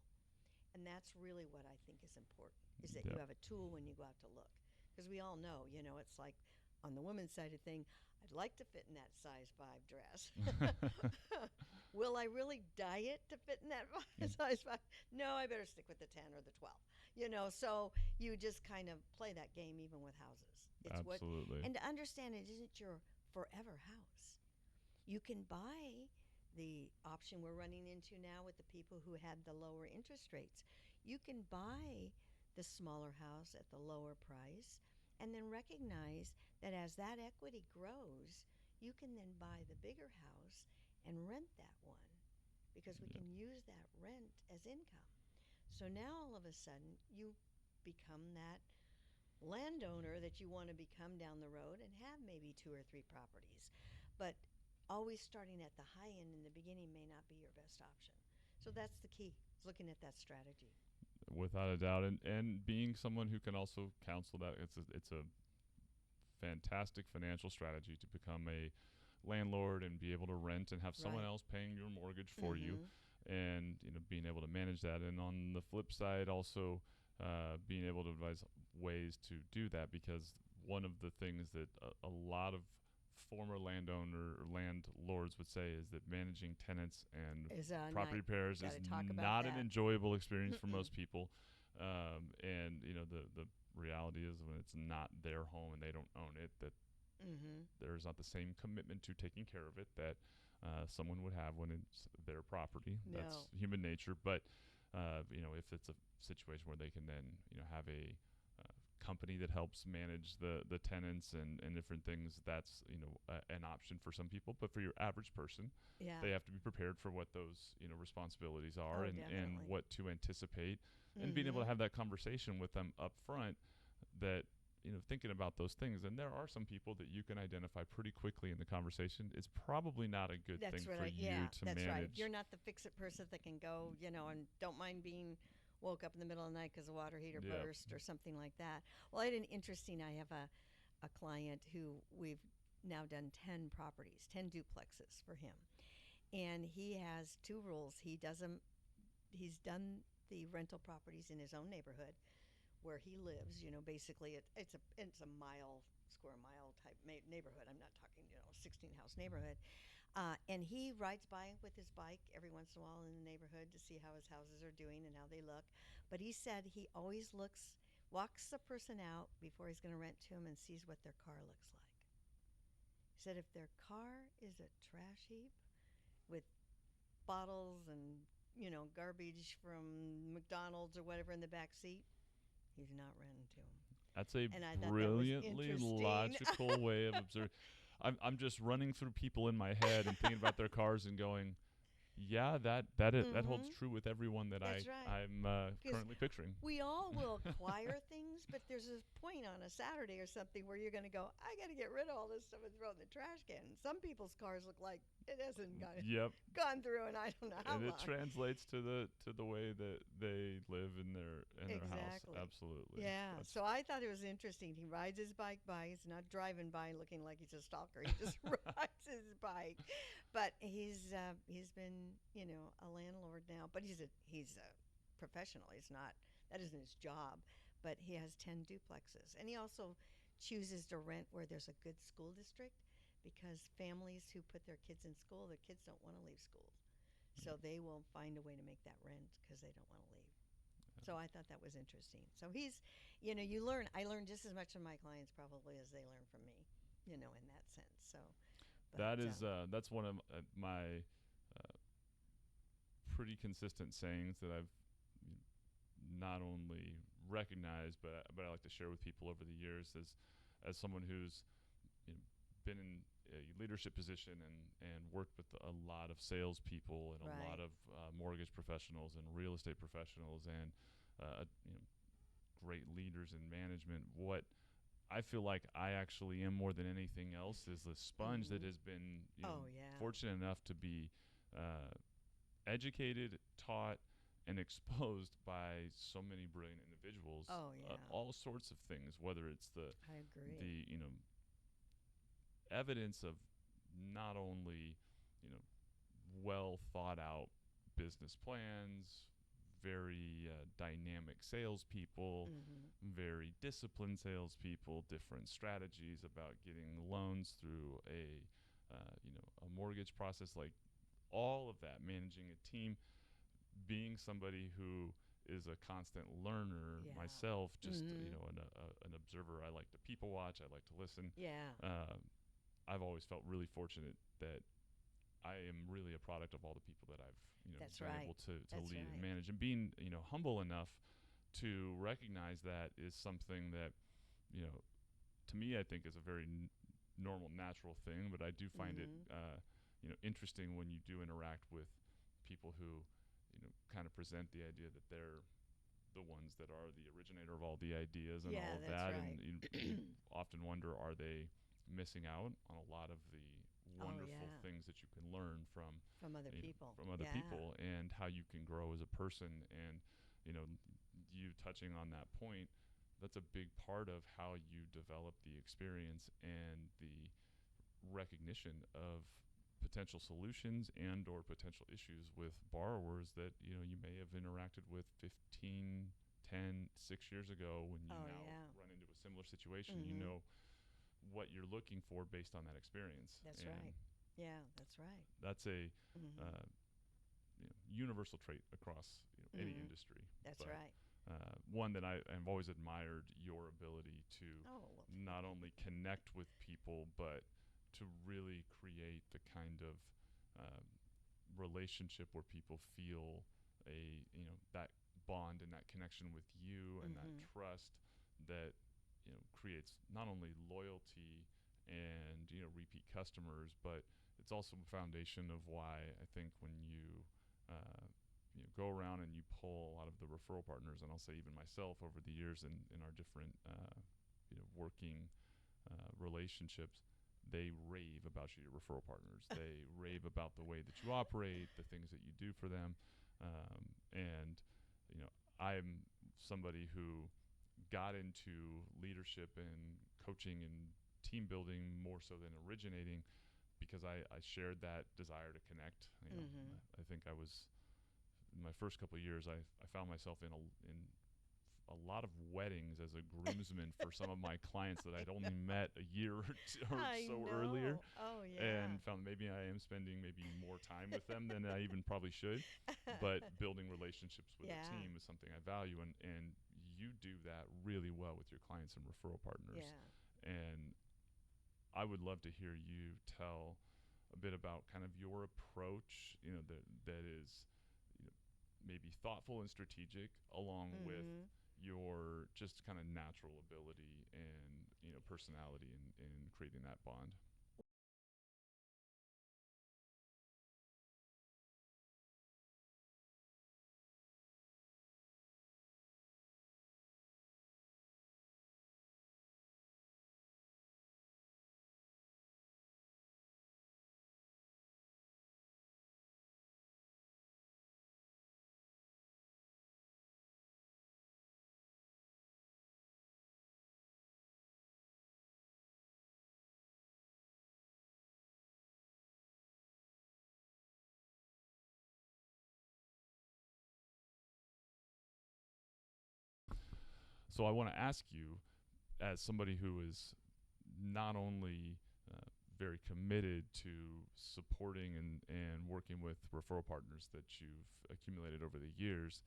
And that's really what I think is important, is that you Yep. have a tool when you go out to look. Because we all know, it's like on the women's side of thing, I'd like to fit in that size 5 dress. Will I really diet to fit in that size 5? No, I better stick with the 10 or the 12. So you just kind of play that game even with houses. Absolutely. And to understand it isn't your forever house. You can buy the option we're running into now with the people who had the lower interest rates. You can buy the smaller house at the lower price and then recognize that as that equity grows, you can then buy the bigger house and rent that one, because we Yep. can use that rent as income. So now all of a sudden you become that landowner that you want to become down the road and have maybe 2 or 3 properties. But always starting at the high end in the beginning may not be your best option. So that's the key, is looking at that strategy. Without a doubt, and being someone who can also counsel that it's a fantastic financial strategy to become a landlord and be able to rent and have someone Right. else paying your mortgage for you, Mhm. and being able to manage that. And on the flip side, also being able to advise ways to do that, because one of the things that a lot of former landowner or landlords would say is that managing tenants and Is property not repairs got is to talk about not an that. enjoyable experience for Mm-mm. most people. And the reality is, when it's not their home and they don't own it, that Mhm. there's not the same commitment to taking care of it that someone would have when it's their property. That's No. human nature. But if it's a situation where they can then have a company that helps manage the tenants and different things, that's an option for some people. But for your average person, Yeah. they have to be prepared for what those responsibilities are, Oh, and definitely. what to anticipate, and being able to Mhm. have that conversation with them up front, that thinking about those things. And there are some people that you can identify pretty quickly in the conversation. It's probably not a good That's thing for right. you Yeah, to that's right. If you're manage. not the fix-it person that can go, and don't mind being woke up in the middle of the night because the water heater Yeah. burst or something like that. Well, I had an interesting. I have a client who we've now done 10 properties, 10 duplexes for him, and he has 2 rules. He does them. He's done the rental properties in his own neighborhood where he lives. Basically it's a square mile type neighborhood. I'm not talking 16 house neighborhood. And he rides by with his bike every once in a while in the neighborhood to see how his houses are doing and how they look. But he said he always walks the person out before he's going to rent to him and sees what their car looks like. He said if their car is a trash heap with bottles and garbage from McDonald's or whatever in the back seat, he's not renting to him. That's a And I thought that was brilliantly interesting. logical way of observing. I'm just running through people in my head and thinking about their cars and going, yeah, that holds Mhm. true with everyone that That's right. I'm Because currently picturing. we all will acquire things, but there's this point on a Saturday or something where you're going to go, I got to get rid of all this stuff and throw it in the trash can. Some people's cars look like it hasn't Yep. gone through, and I don't know how And it long. translates to the way that they live in their house. Exactly. Absolutely. Yeah. That's So I thought it was interesting. He rides his bike by. He's not driving by looking like he's a stalker. He just rides his bike. But he's been a landlord now. But he's a professional. He's not. That isn't his job. But he has 10 duplexes, and he also chooses to rent where there's a good school district, because families who put their kids in school, their kids don't want to leave school. So they will find a way to make that rent because they don't want to leave. So I thought that was interesting. So you learn. I learn just as much from my clients probably as they learn from me, in that sense. So, but that's one of my uh, pretty consistent sayings that I've not only recognized, but I like to share with people over the years, as someone who's been in a leadership position and worked with a lot of salespeople and a right. lot of mortgage professionals and real estate professionals and great leaders in management. What I feel like I actually am more than anything else is the sponge that has been Oh yeah. fortunate enough to be uh, educated, taught, and exposed by so many brilliant individuals. Oh yeah. All sorts of things, whether it's I agree. the evidence of not only well thought out business plans, very dynamic salespeople, very disciplined salespeople, different strategies about getting loans through a mortgage process, like all of that, managing a team, being somebody who is a constant learner Yeah. myself, just an observer. I like to people watch. I like to listen. Yeah. I've always felt really fortunate that I am really a product of all the people that I've That's been right. able to That's lead and right. manage, and being humble enough to recognize that is something that to me I think is a very normal, natural thing. But I do find it interesting when you do interact with people who kind of present the idea that they're the ones that are the originator of all the ideas and Yeah, all of that's that, right. and you often wonder, are they missing out on a lot of the Oh, wonderful yeah. things that you can learn from From other you know, people. from other Yeah. people, and how you can grow as a person. And you know, you touching on that point, that's a big part of how you develop the experience and the recognition of potential solutions and or potential issues with borrowers that you may have interacted with 15, 10, 6 years ago. When you Oh, now yeah. run into a similar situation, you Mhm. know what you're looking for based on that experience. That's And right. Yeah, that's right. that's a Mhm. uh, universal trait across any Mhm. industry. That's But right. one that I've always admired your ability to Oh, well, thank not you. only connect with people, but to really create the kind of um, relationship where people feel that bond and that connection with you, and that Mhm. trust that creates not only loyalty and repeat customers, but it's also a foundation of why I think when uh, go around and you pull a lot of the referral partners, and I'll say even myself over the years in our different working relationships, they rave about you, your referral partners. They rave about the way that you operate, the things that you do for them, and I'm somebody who got into leadership and coaching and team building more so than originating, because I shared that desire to connect. Mhm. I think I was in my first couple of years, I found myself in a lot of weddings as a groomsman for some of my clients that I I'd only know. met a year or I so earlier, know. Oh, yeah. and found maybe I am spending maybe more time with them than I even probably should. But building relationships with a Yeah. team is something I value, and you do that really well with your clients and referral partners. Yeah. And I would love to hear you tell a bit about kind of your approach, that is maybe thoughtful and strategic, along with Mhm. your just kind of natural ability and personality in creating that bond. So I want to ask you, as somebody who is not only uh, very committed to supporting and working with referral partners that you've accumulated over the years,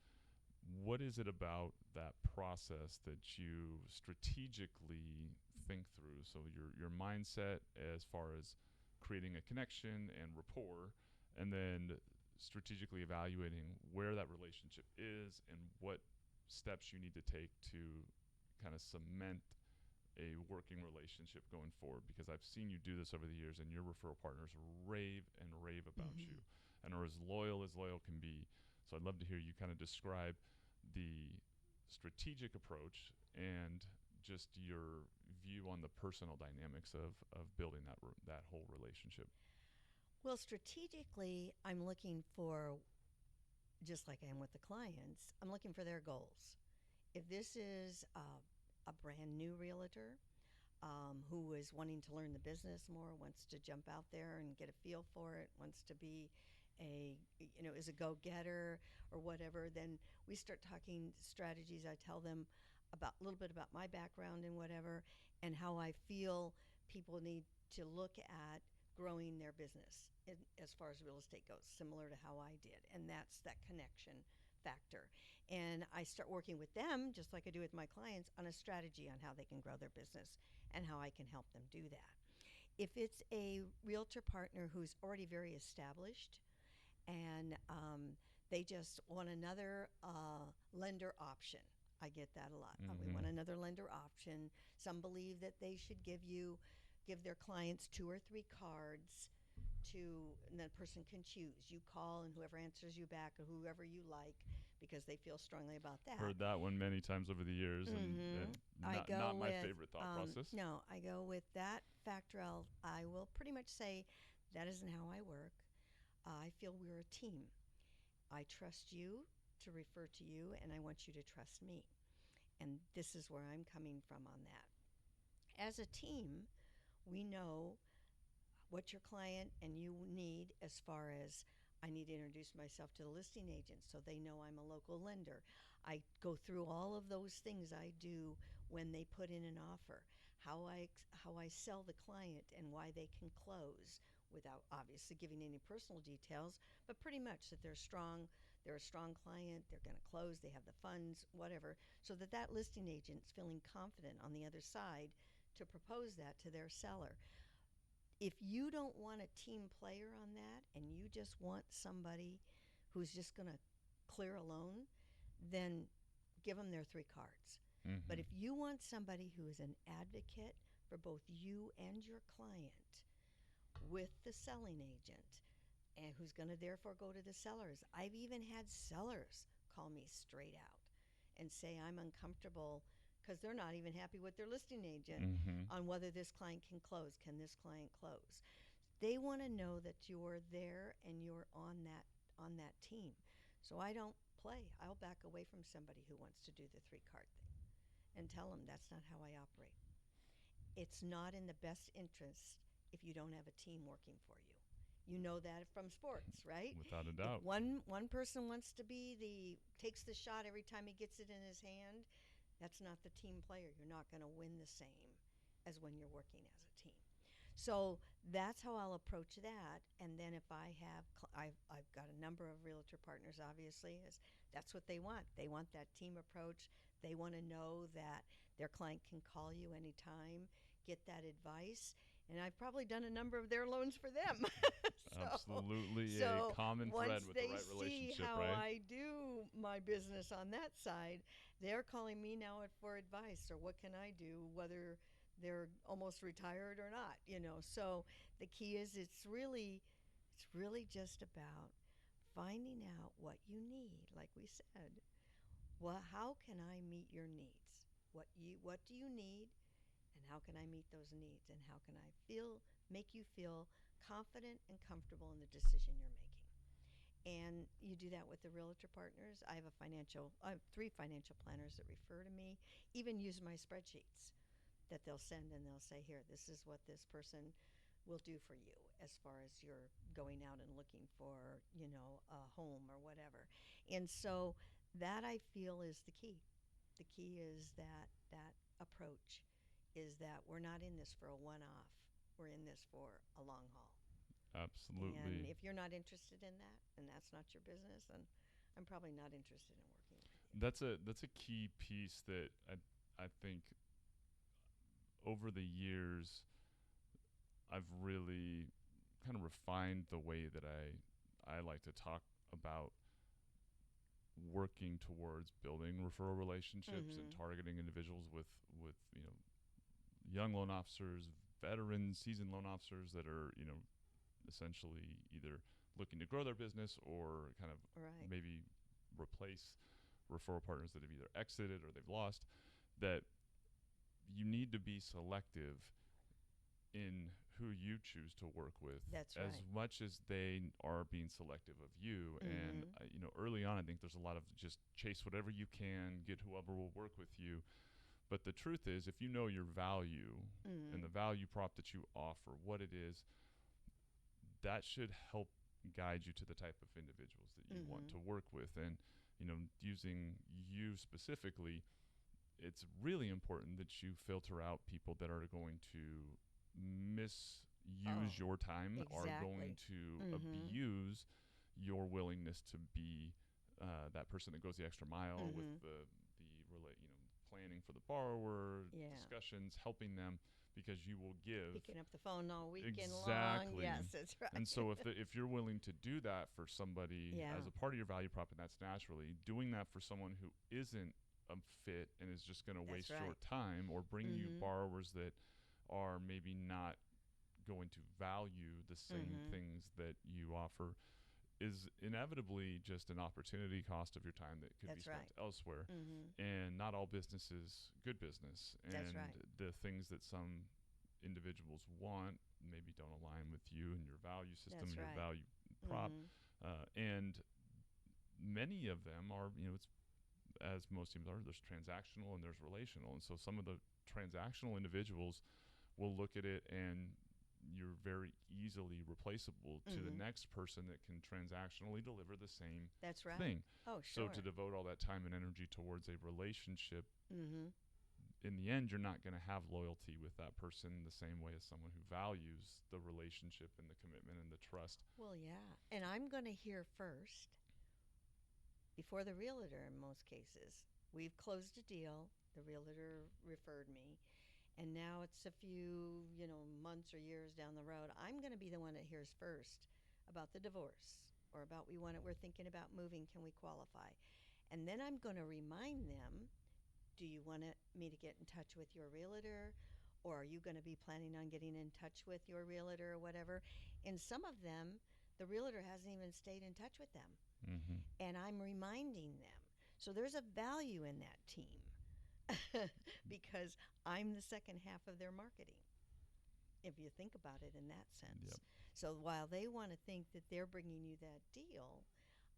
what is it about that process that you strategically think through? So your mindset as far as creating a connection and rapport, and then strategically evaluating where that relationship is and what steps you need to take to kind of cement a working relationship going forward. Because I've seen you do this over the years, and your referral partners rave and rave about you Mhm. and are as loyal can be. So I'd love to hear you kind of describe the strategic approach and just your view on the personal dynamics of building that whole relationship. Well, strategically, I'm looking for, just like I am with the clients, I'm looking for their goals. If this is a brand new realtor who is wanting to learn the business more, wants to jump out there and get a feel for it, wants to be is a go-getter or whatever, then we start talking strategies. I tell them about a little bit about my background and whatever, and how I feel people need to look at growing their business as far as real estate goes, similar to how I did. And that's that connection factor. And I start working with them, just like I do with my clients, on a strategy on how they can grow their business and how I can help them do that. If it's a realtor partner who's already very established and they just want another lender option, I get that a lot. We Mm-hmm. want another lender option. Some believe that they should give their clients 2 or 3 cards to, and the person can choose. You call, and whoever answers you back, or whoever you like, because they feel strongly about that. Heard that one many times over the years, and I not, go not my with, favorite thought process. No, I go with that factor. I will pretty much say that isn't how I work. I feel we're a team. I trust you to refer to you, and I want you to trust me. And this is where I'm coming from on that. As a team, we know what your client and you need as far as I need to introduce myself to the listing agent so they know I'm a local lender. I go through all of those things I do when they put in an offer, how I sell the client and why they can close without obviously giving any personal details, but pretty much that they're a strong client, they're going to close, they have the funds, whatever, so that that listing agent's feeling confident on the other side to propose that to their seller. If you don't want a team player on that and you just want somebody who's just going to clear a loan, then give them their three cards. But if you want somebody who is an advocate for both you and your client with the selling agent and who's going to therefore go to the sellers, I've even had sellers call me straight out and say I'm uncomfortable because they're not even happy with their listing agent on whether this client can close. Can this client close? They want to know that you're there and you're on that team. So I don't play. I'll back away from somebody who wants to do the three card thing and tell them that's not how I operate. It's not in the best interest if you don't have a team working for you. You know that from sports, right? Without a doubt. If one person wants to takes the shot every time he gets it in his hand, that's not the team player. You're not going to win the same as when you're working as a team. So that's how I'll approach that. And then if I've got a number of realtor partners, obviously, that's what they want. They want that team approach. They want to know that their client can call you anytime, get that advice. And I've probably done a number of their loans for them. Absolutely a common thread with the right relationship, once they see how right? I do my business on that side, they're calling me now for advice or what can I do, whether they're almost retired or not, So the key is it's really just about finding out what you need, like we said. Well, how can I meet your needs? What do you need? And how can I meet those needs? And how can I make you feel confident and comfortable in the decision you're making? And you do that with the realtor partners. I have 3 financial planners that refer to me, even use my spreadsheets that they'll send and they'll say, here, this is what this person will do for you as far as you're going out and looking for, a home or whatever. And so that I feel is the key. The key is that approach is that we're not in this for a one-off. We're in this for a long haul. Absolutely. And if you're not interested in that, and that's not your business, then I'm probably not interested in working with you. That's a key piece that I think over the years I've really kind of refined the way that I like to talk about working towards building referral relationships and targeting individuals with young loan officers, veterans, seasoned loan officers that are, essentially either looking to grow their business or kind of maybe replace referral partners that have either exited or they've lost, that you need to be selective in who you choose to work with. That's as right. much as they are being selective of you. And, early on, I think there's a lot of just chase whatever you can, get whoever will work with you. But the truth is, if you know your value and the value prop that you offer, what it is, that should help guide you to the type of individuals that you want to work with. And, using you specifically, it's really important that you filter out people that are going to misuse your time, are going to abuse your willingness to be that person that goes the extra mile with the planning for the borrower, discussions, helping them, because you will give. Picking up the phone all weekend long. Exactly. Yes, that's right. And so if you're willing to do that for somebody as a part of your value prop, and that's naturally, doing that for someone who isn't a fit and is just going to waste your time or bring you borrowers that are maybe not going to value the same things that you offer, is inevitably just an opportunity cost of your time that could be That's spent right. elsewhere. Mm-hmm. And not all business is good business. That's And right. the things that some individuals want maybe don't align with you and your value system, That's your right. value prop. Mm-hmm. And many of them are, it's as most teams are, there's transactional and there's relational. And so some of the transactional individuals will look at it and you're very easily replaceable to the Mm-hmm. next person that can transactionally deliver the same That's right. thing. Oh, So sure. to devote all that time and energy towards a relationship, Mm-hmm. in the end, you're not going to have loyalty with that person the same way as someone who values the relationship and the commitment and the trust. Well, yeah. And I'm going to hear first before the realtor in most cases. We've closed a deal. The realtor referred me. And now it's a few, months or years down the road. I'm going to be the one that hears first about the divorce or about we're thinking about moving. Can we qualify? And then I'm going to remind them, do you want me to get in touch with your realtor? Or are you going to be planning on getting in touch with your realtor or whatever? And some of them, the realtor hasn't even stayed in touch with them. Mm-hmm. And I'm reminding them. So there's a value in that team because I'm the second half of their marketing, if you think about it in that sense. Yep. So while they want to think that they're bringing you that deal,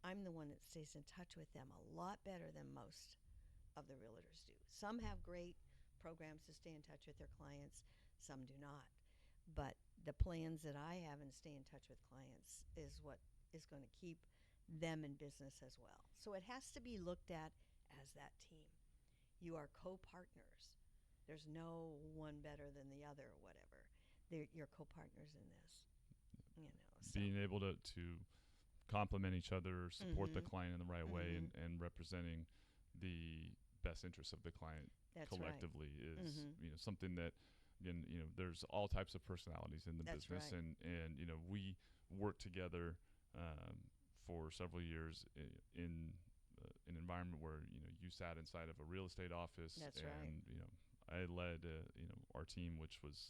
I'm the one that stays in touch with them a lot better than most of the realtors do. Some have great programs to stay in touch with their clients, some do not. But the plans that I have and stay in touch with clients is what is going to keep them in business as well. So it has to be looked at as that team. You are co-partners. There's no one better than the other or whatever. You're co-partners in this. So. Being able to complement each other, support the Mm-hmm. client in the right way, Mm-hmm. and representing the best interests of the client That's collectively right. is Mm-hmm. something that, again, there's all types of personalities in the That's business, right. and we worked together for several years in an environment where you sat inside of a real estate office. That's and right. I led our team, which was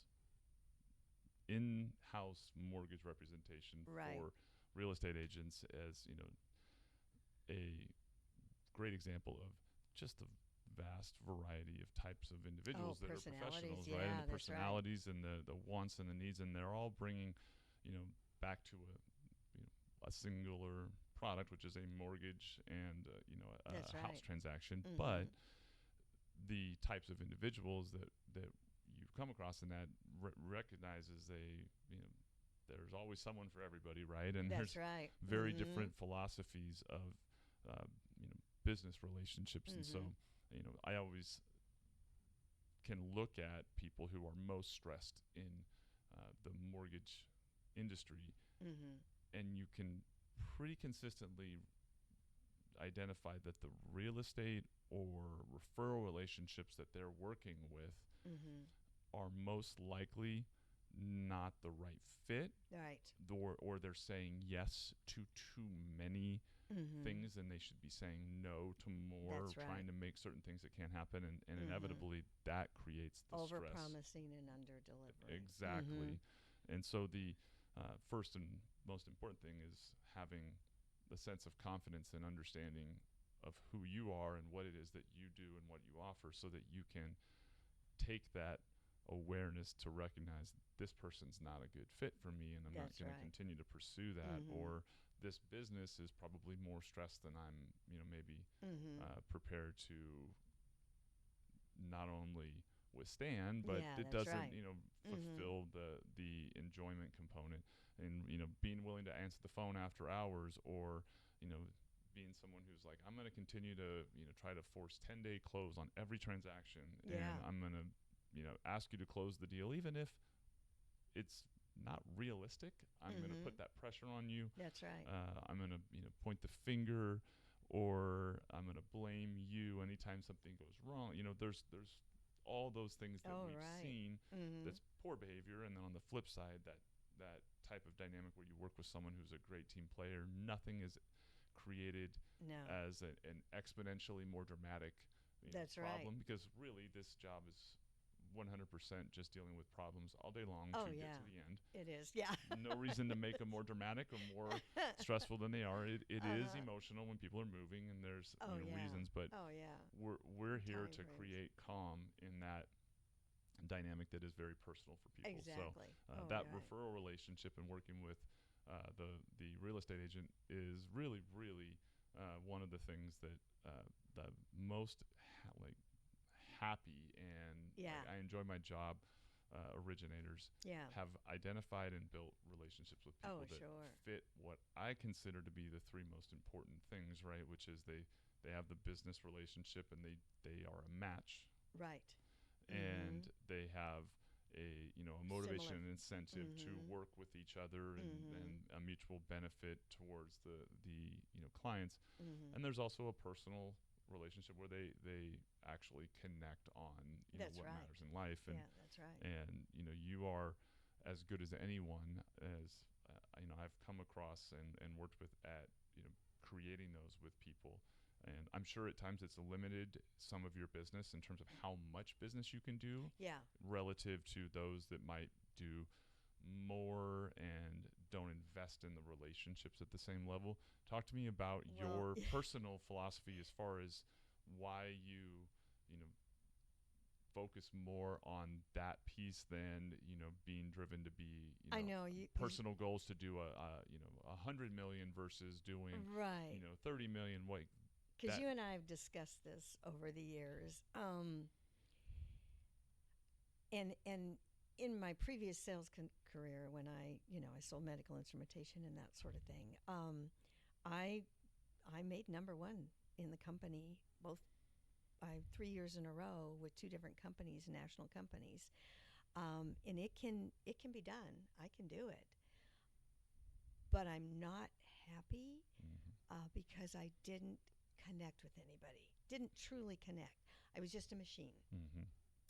in-house mortgage representation Right. for real estate agents, as a great example of just the vast variety of types of individuals that are Personalities. professionals, right? Yeah, And the that's right. personalities and the wants and the needs, and they're all bringing, back to a singular product, which is a mortgage and That's a house right. transaction. Mm-hmm. But the types of individuals that you've come across in that recognizes there's always someone for everybody, right? And That's there's right. very Mm-hmm. different philosophies of business relationships. And so Mm-hmm. I always can look at people who are most stressed in the mortgage industry, Mm-hmm. and you can pretty consistently identify that the real estate or referral relationships that they're working with Mm-hmm. are most likely not the right fit, Right. or they're saying yes to too many Mm-hmm. things, and they should be saying no to more, That's right. trying to make certain things that can't happen, and Mm-hmm. inevitably that creates the stress. Over-promising and under-delivering. Exactly. Mm-hmm. And so the first and most important thing is having the sense of confidence and understanding of who you are and what it is that you do and what you offer, so that you can take that awareness to recognize this person's not a good fit for me, and I'm not That's going to right. continue to pursue that. Mm-hmm. Or this business is probably more stressed than I'm maybe Mm-hmm. prepared to not only withstand, but Yeah, it that's doesn't right. fulfill the enjoyment component. And being willing to answer the phone after hours, or being someone who's like, I'm going to continue to try to force 10-day close on every transaction, Yeah. and I'm going to ask you to close the deal even if it's not realistic. I'm going to Mm-hmm. put that pressure on you. That's right. I'm going to point the finger, or I'm going to blame you anytime something goes wrong. There's all those things that we've right. seen Mm-hmm. that's poor behavior. And then on the flip side, that type of dynamic where you work with someone who's a great team player, nothing is created No. as an exponentially more dramatic That's problem, right. because really this job is 100% just dealing with problems all day long Oh, to get yeah. to the end. It is. Yeah. No reason to make them more dramatic or more stressful than they are. It is Uh-huh. emotional when people are moving, and there's Oh, yeah. reasons, but Oh, yeah. we're here Time to frames. create calm in that dynamic that is very personal for people. Exactly. So Oh, that right. referral relationship and working with the real estate agent is really one of the things that the most happy and Yeah. I enjoy my job. Originators Yeah. have identified and built relationships with people Oh, that sure. fit what I consider to be the three most important things, right? Which is they have the business relationship and they are a match, Right. and Mhm. they have a Similar. motivation and incentive to Mhm. work with each other Mhm. and a mutual benefit towards the clients. Mhm. And there's also a personal relationship where they actually connect on That's what right. matters in life, Yeah, that's right. and you are as good as anyone as I've come across and worked with at creating those with people. And I'm sure at times it's limited some of your business in terms of how much business you can do Yeah. relative to those that might do more and don't invest in the relationships at the same level. Talk to me about Well, your personal philosophy as far as why you know focus more on that piece than being driven to be I know you. personal goals to do a 100 million versus doing Right. 30 million. Like Because that. you and I have discussed this over the years. And in my previous sales career, when I sold medical instrumentation and that sort of thing, I I made number one in the company both 3 years in a row with two different companies, national companies. And it can be done. I can do it, but I'm not happy Mm-hmm. because I didn't connect with anybody. Didn't truly connect. I was just a machine. Mm-hmm.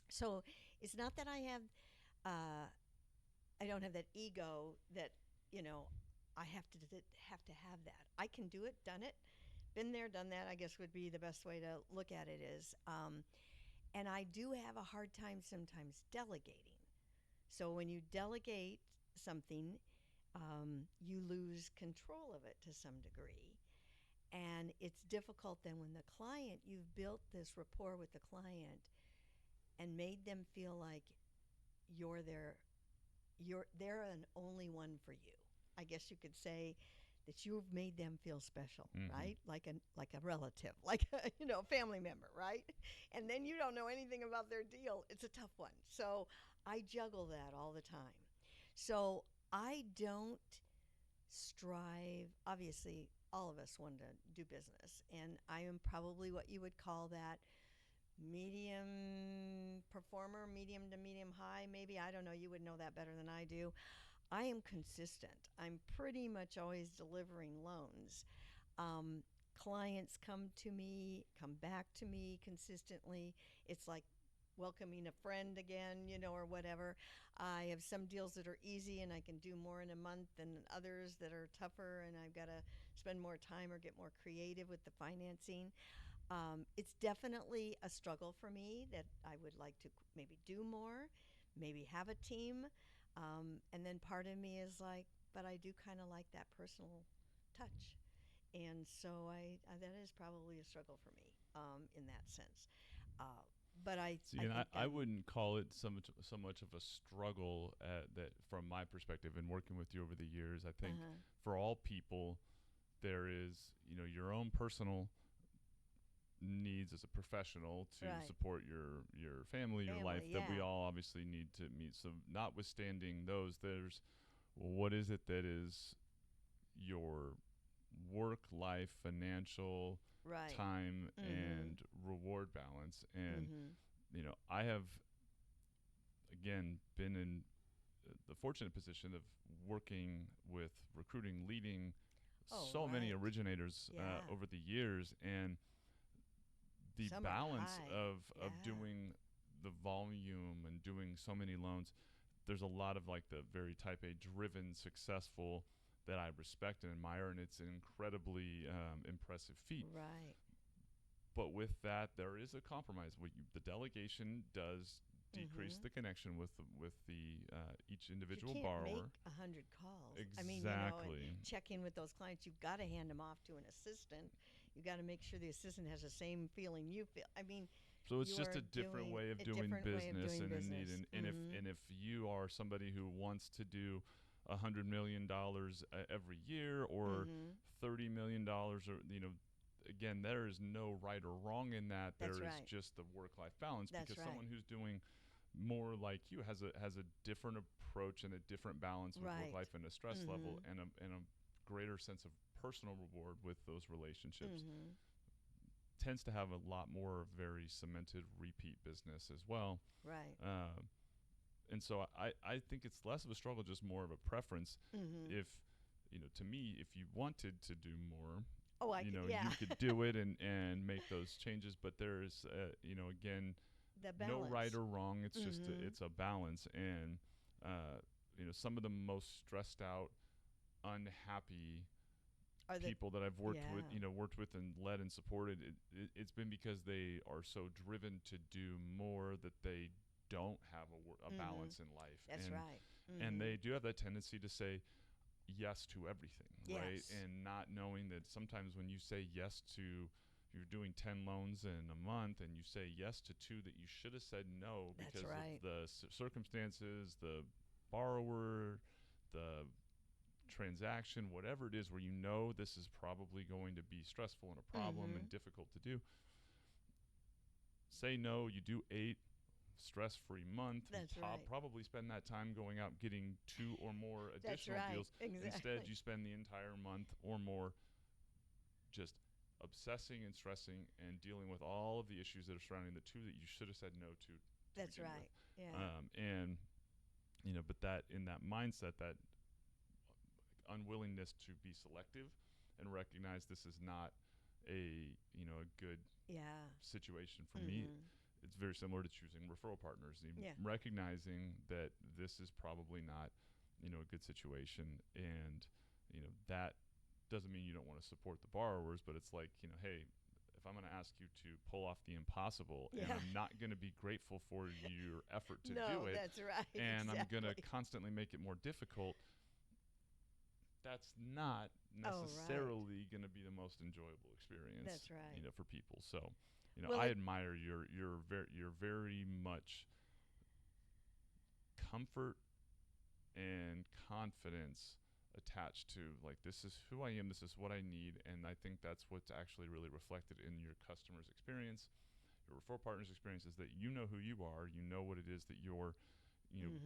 So it's not that uh, I don't have that ego that you know I have to have that. I can do it, done it, been there, done that. I guess would be the best way to look at it is, and I do have a hard time sometimes delegating. So when you delegate something, you lose control of it to some degree. And it's difficult then when the client, you've built this rapport with the client and made them feel like you're their they're an only one for you. I guess you could say that you've made them feel special, Mm-hmm. right? Like a relative, like a family member, right? And then you don't know anything about their deal. It's a tough one. So I juggle that all the time. So I don't strive. Obviously, all of us want to do business, and I am probably what you would call that medium performer, medium to medium high, maybe. I don't know. You would know that better than I do. I am consistent. I'm pretty much always delivering loans. Um, Clients come back to me consistently. It's like welcoming a friend again, or whatever. I have some deals that are easy and I can do more in a month than others that are tougher, and I've got to spend more time or get more creative with the financing. It's definitely a struggle for me that I would like to maybe do more, maybe have a team. And then part of me is like, but I do kind of like that personal touch. And so that is probably a struggle for me in that sense. But See, I and think I wouldn't call it so much of a struggle that from my perspective and working with you over the years. I think uh-huh, for all people, there is your own personal needs as a professional to right. support your family, your life Family, that we yeah. all obviously need to meet. So notwithstanding those, there's what is it that is your work life, financial, Right. time, Mm-hmm. and reward balance. And Mm-hmm. I have again been in the fortunate position of working with recruiting, leading Oh, so many right. originators Yeah. over the years, and the Some are balance high. of Yeah. doing the volume and doing so many loans. There's a lot of like the very type A driven, successful that I respect and admire, and it's an incredibly impressive feat. Right. But with that, there is a compromise. The delegation does decrease the connection with the each individual you can't borrower. make 100 calls. Exactly. I mean, you know, and check in with those clients. You've got to hand them off to an assistant. You got to make sure the assistant has the same feeling you feel. I mean, so it's just a different way of doing business, and if you are somebody who wants to do $100 million every year, or $30 million, or again, there is no right or wrong in that. There is just the work-life balance, because someone who's doing more like you has a different approach and a different balance with work life and a stress level and a greater sense of personal reward with those relationships. Tends to have a lot more very cemented repeat business as well. Right. And so I think it's less of a struggle, just more of a preference. If, to me, if you wanted to do more, you could do it and make those changes. But there's, again, no right or wrong. It's just it's a balance. And, some of the most stressed out, unhappy people that I've worked with and led and supported, it's been because they are so driven to do more that they don't have a balance in life. That's right. And they do have that tendency to say yes to everything, right? And not knowing that sometimes when you say yes to, you're doing 10 loans in a month and you say yes to 2 that you should have said no because of the circumstances, the borrower, the transaction, whatever it is, where this is probably going to be stressful and a problem and difficult to do. Say no, you do 8 stress-free month. Probably spend that time going out getting 2 or more additional deals. Instead, you spend the entire month or more just obsessing and stressing and dealing with all of the issues that are surrounding the 2 that you should have said no to. That's right. Yeah. And but that in that mindset, that unwillingness to be selective and recognize this is not a good situation for me. It's very similar to choosing referral partners, recognizing that this is probably not a good situation, and that doesn't mean you don't want to support the borrowers, but it's like, hey, if I'm going to ask you to pull off the impossible and I'm not going to be grateful for your effort to do it, that's right, and I'm going to constantly make it more difficult, that's not necessarily going to be the most enjoyable experience. That's right. For people. So, I admire your very much comfort and confidence attached to, like, this is who I am, this is what I need, and I think that's what's actually really reflected in your customer's experience, your referral partner's experience, is that you know who you are, you know what it is that you're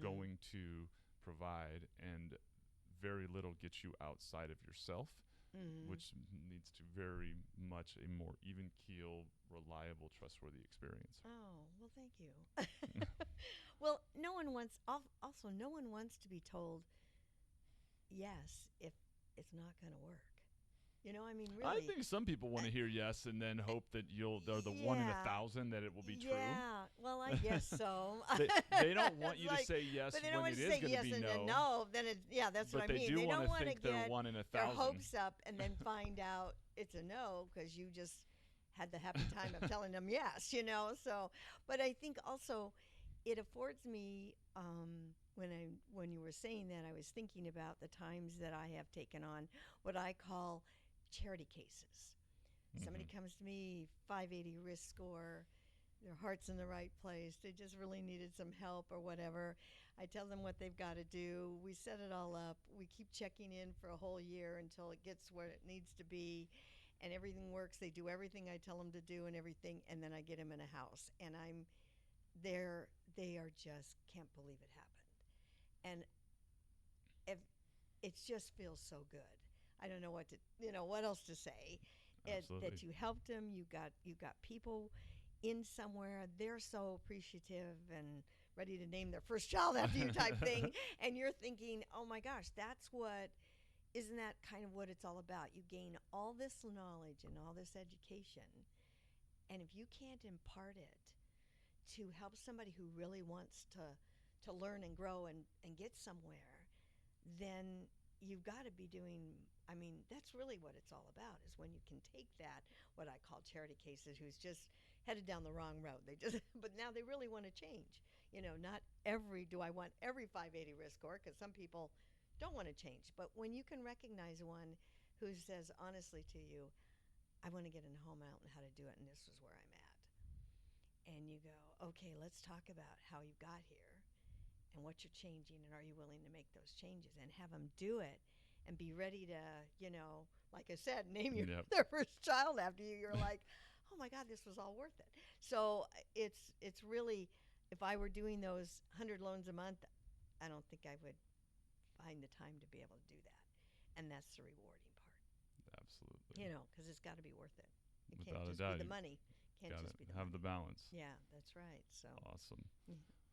going to provide, and very little gets you outside of yourself, which leads to very much a more even keel, reliable, trustworthy experience. Oh, well, thank you. Well, no one wants to be told yes if it's not going to work. I mean, really. I think some people want to hear yes and then hope that they're the 1 in 1,000 that it will be true. Yeah, well, I guess so. they don't want you to say yes when it is going to be no. No, then that's what I mean. They don't want to think they're 1 in 1,000. Their hopes up and then find out it's a no because you just had the happy time of telling them yes, So, but I think also it affords me, when you were saying that, I was thinking about the times that I have taken on what I call charity cases. Somebody comes to me, 580 risk score, their heart's in the right place, they just really needed some help or whatever. I tell them what they've got to do. We set it all up. We keep checking in for a whole year until it gets where it needs to be, and everything works. They do everything I tell them to do and everything, and then I get them in a house, and I'm there. They are just can't believe it happened, and it just feels so good. I don't know what else to say. That you helped them. You got people in somewhere. They're so appreciative and ready to name their first child after you type thing. And you're thinking, oh my gosh, isn't that kind of what it's all about? You gain all this knowledge and all this education, and if you can't impart it to help somebody who really wants to learn and grow and get somewhere, then you've got to be doing, that's really what it's all about, is when you can take that, what I call charity cases, who's just headed down the wrong road. But now they really want to change. not do I want every 580 risk score, because some people don't want to change. But when you can recognize one who says honestly to you, I want to get in a home, I don't know how to do it, and this is where I'm at. And you go, okay, let's talk about how you got here and what you're changing, and are you willing to make those changes, and have them do it and be ready to, like I said, name their first child after you. You're like, oh my God, this was all worth it. So it's really, if I were doing those 100 loans a month, I don't think I would find the time to be able to do that. And that's the rewarding part. Absolutely. Because it's got to be worth it. It Without can't a just doubt. be the money. Can't just be the have money. the balance. Yeah, that's right. So Awesome.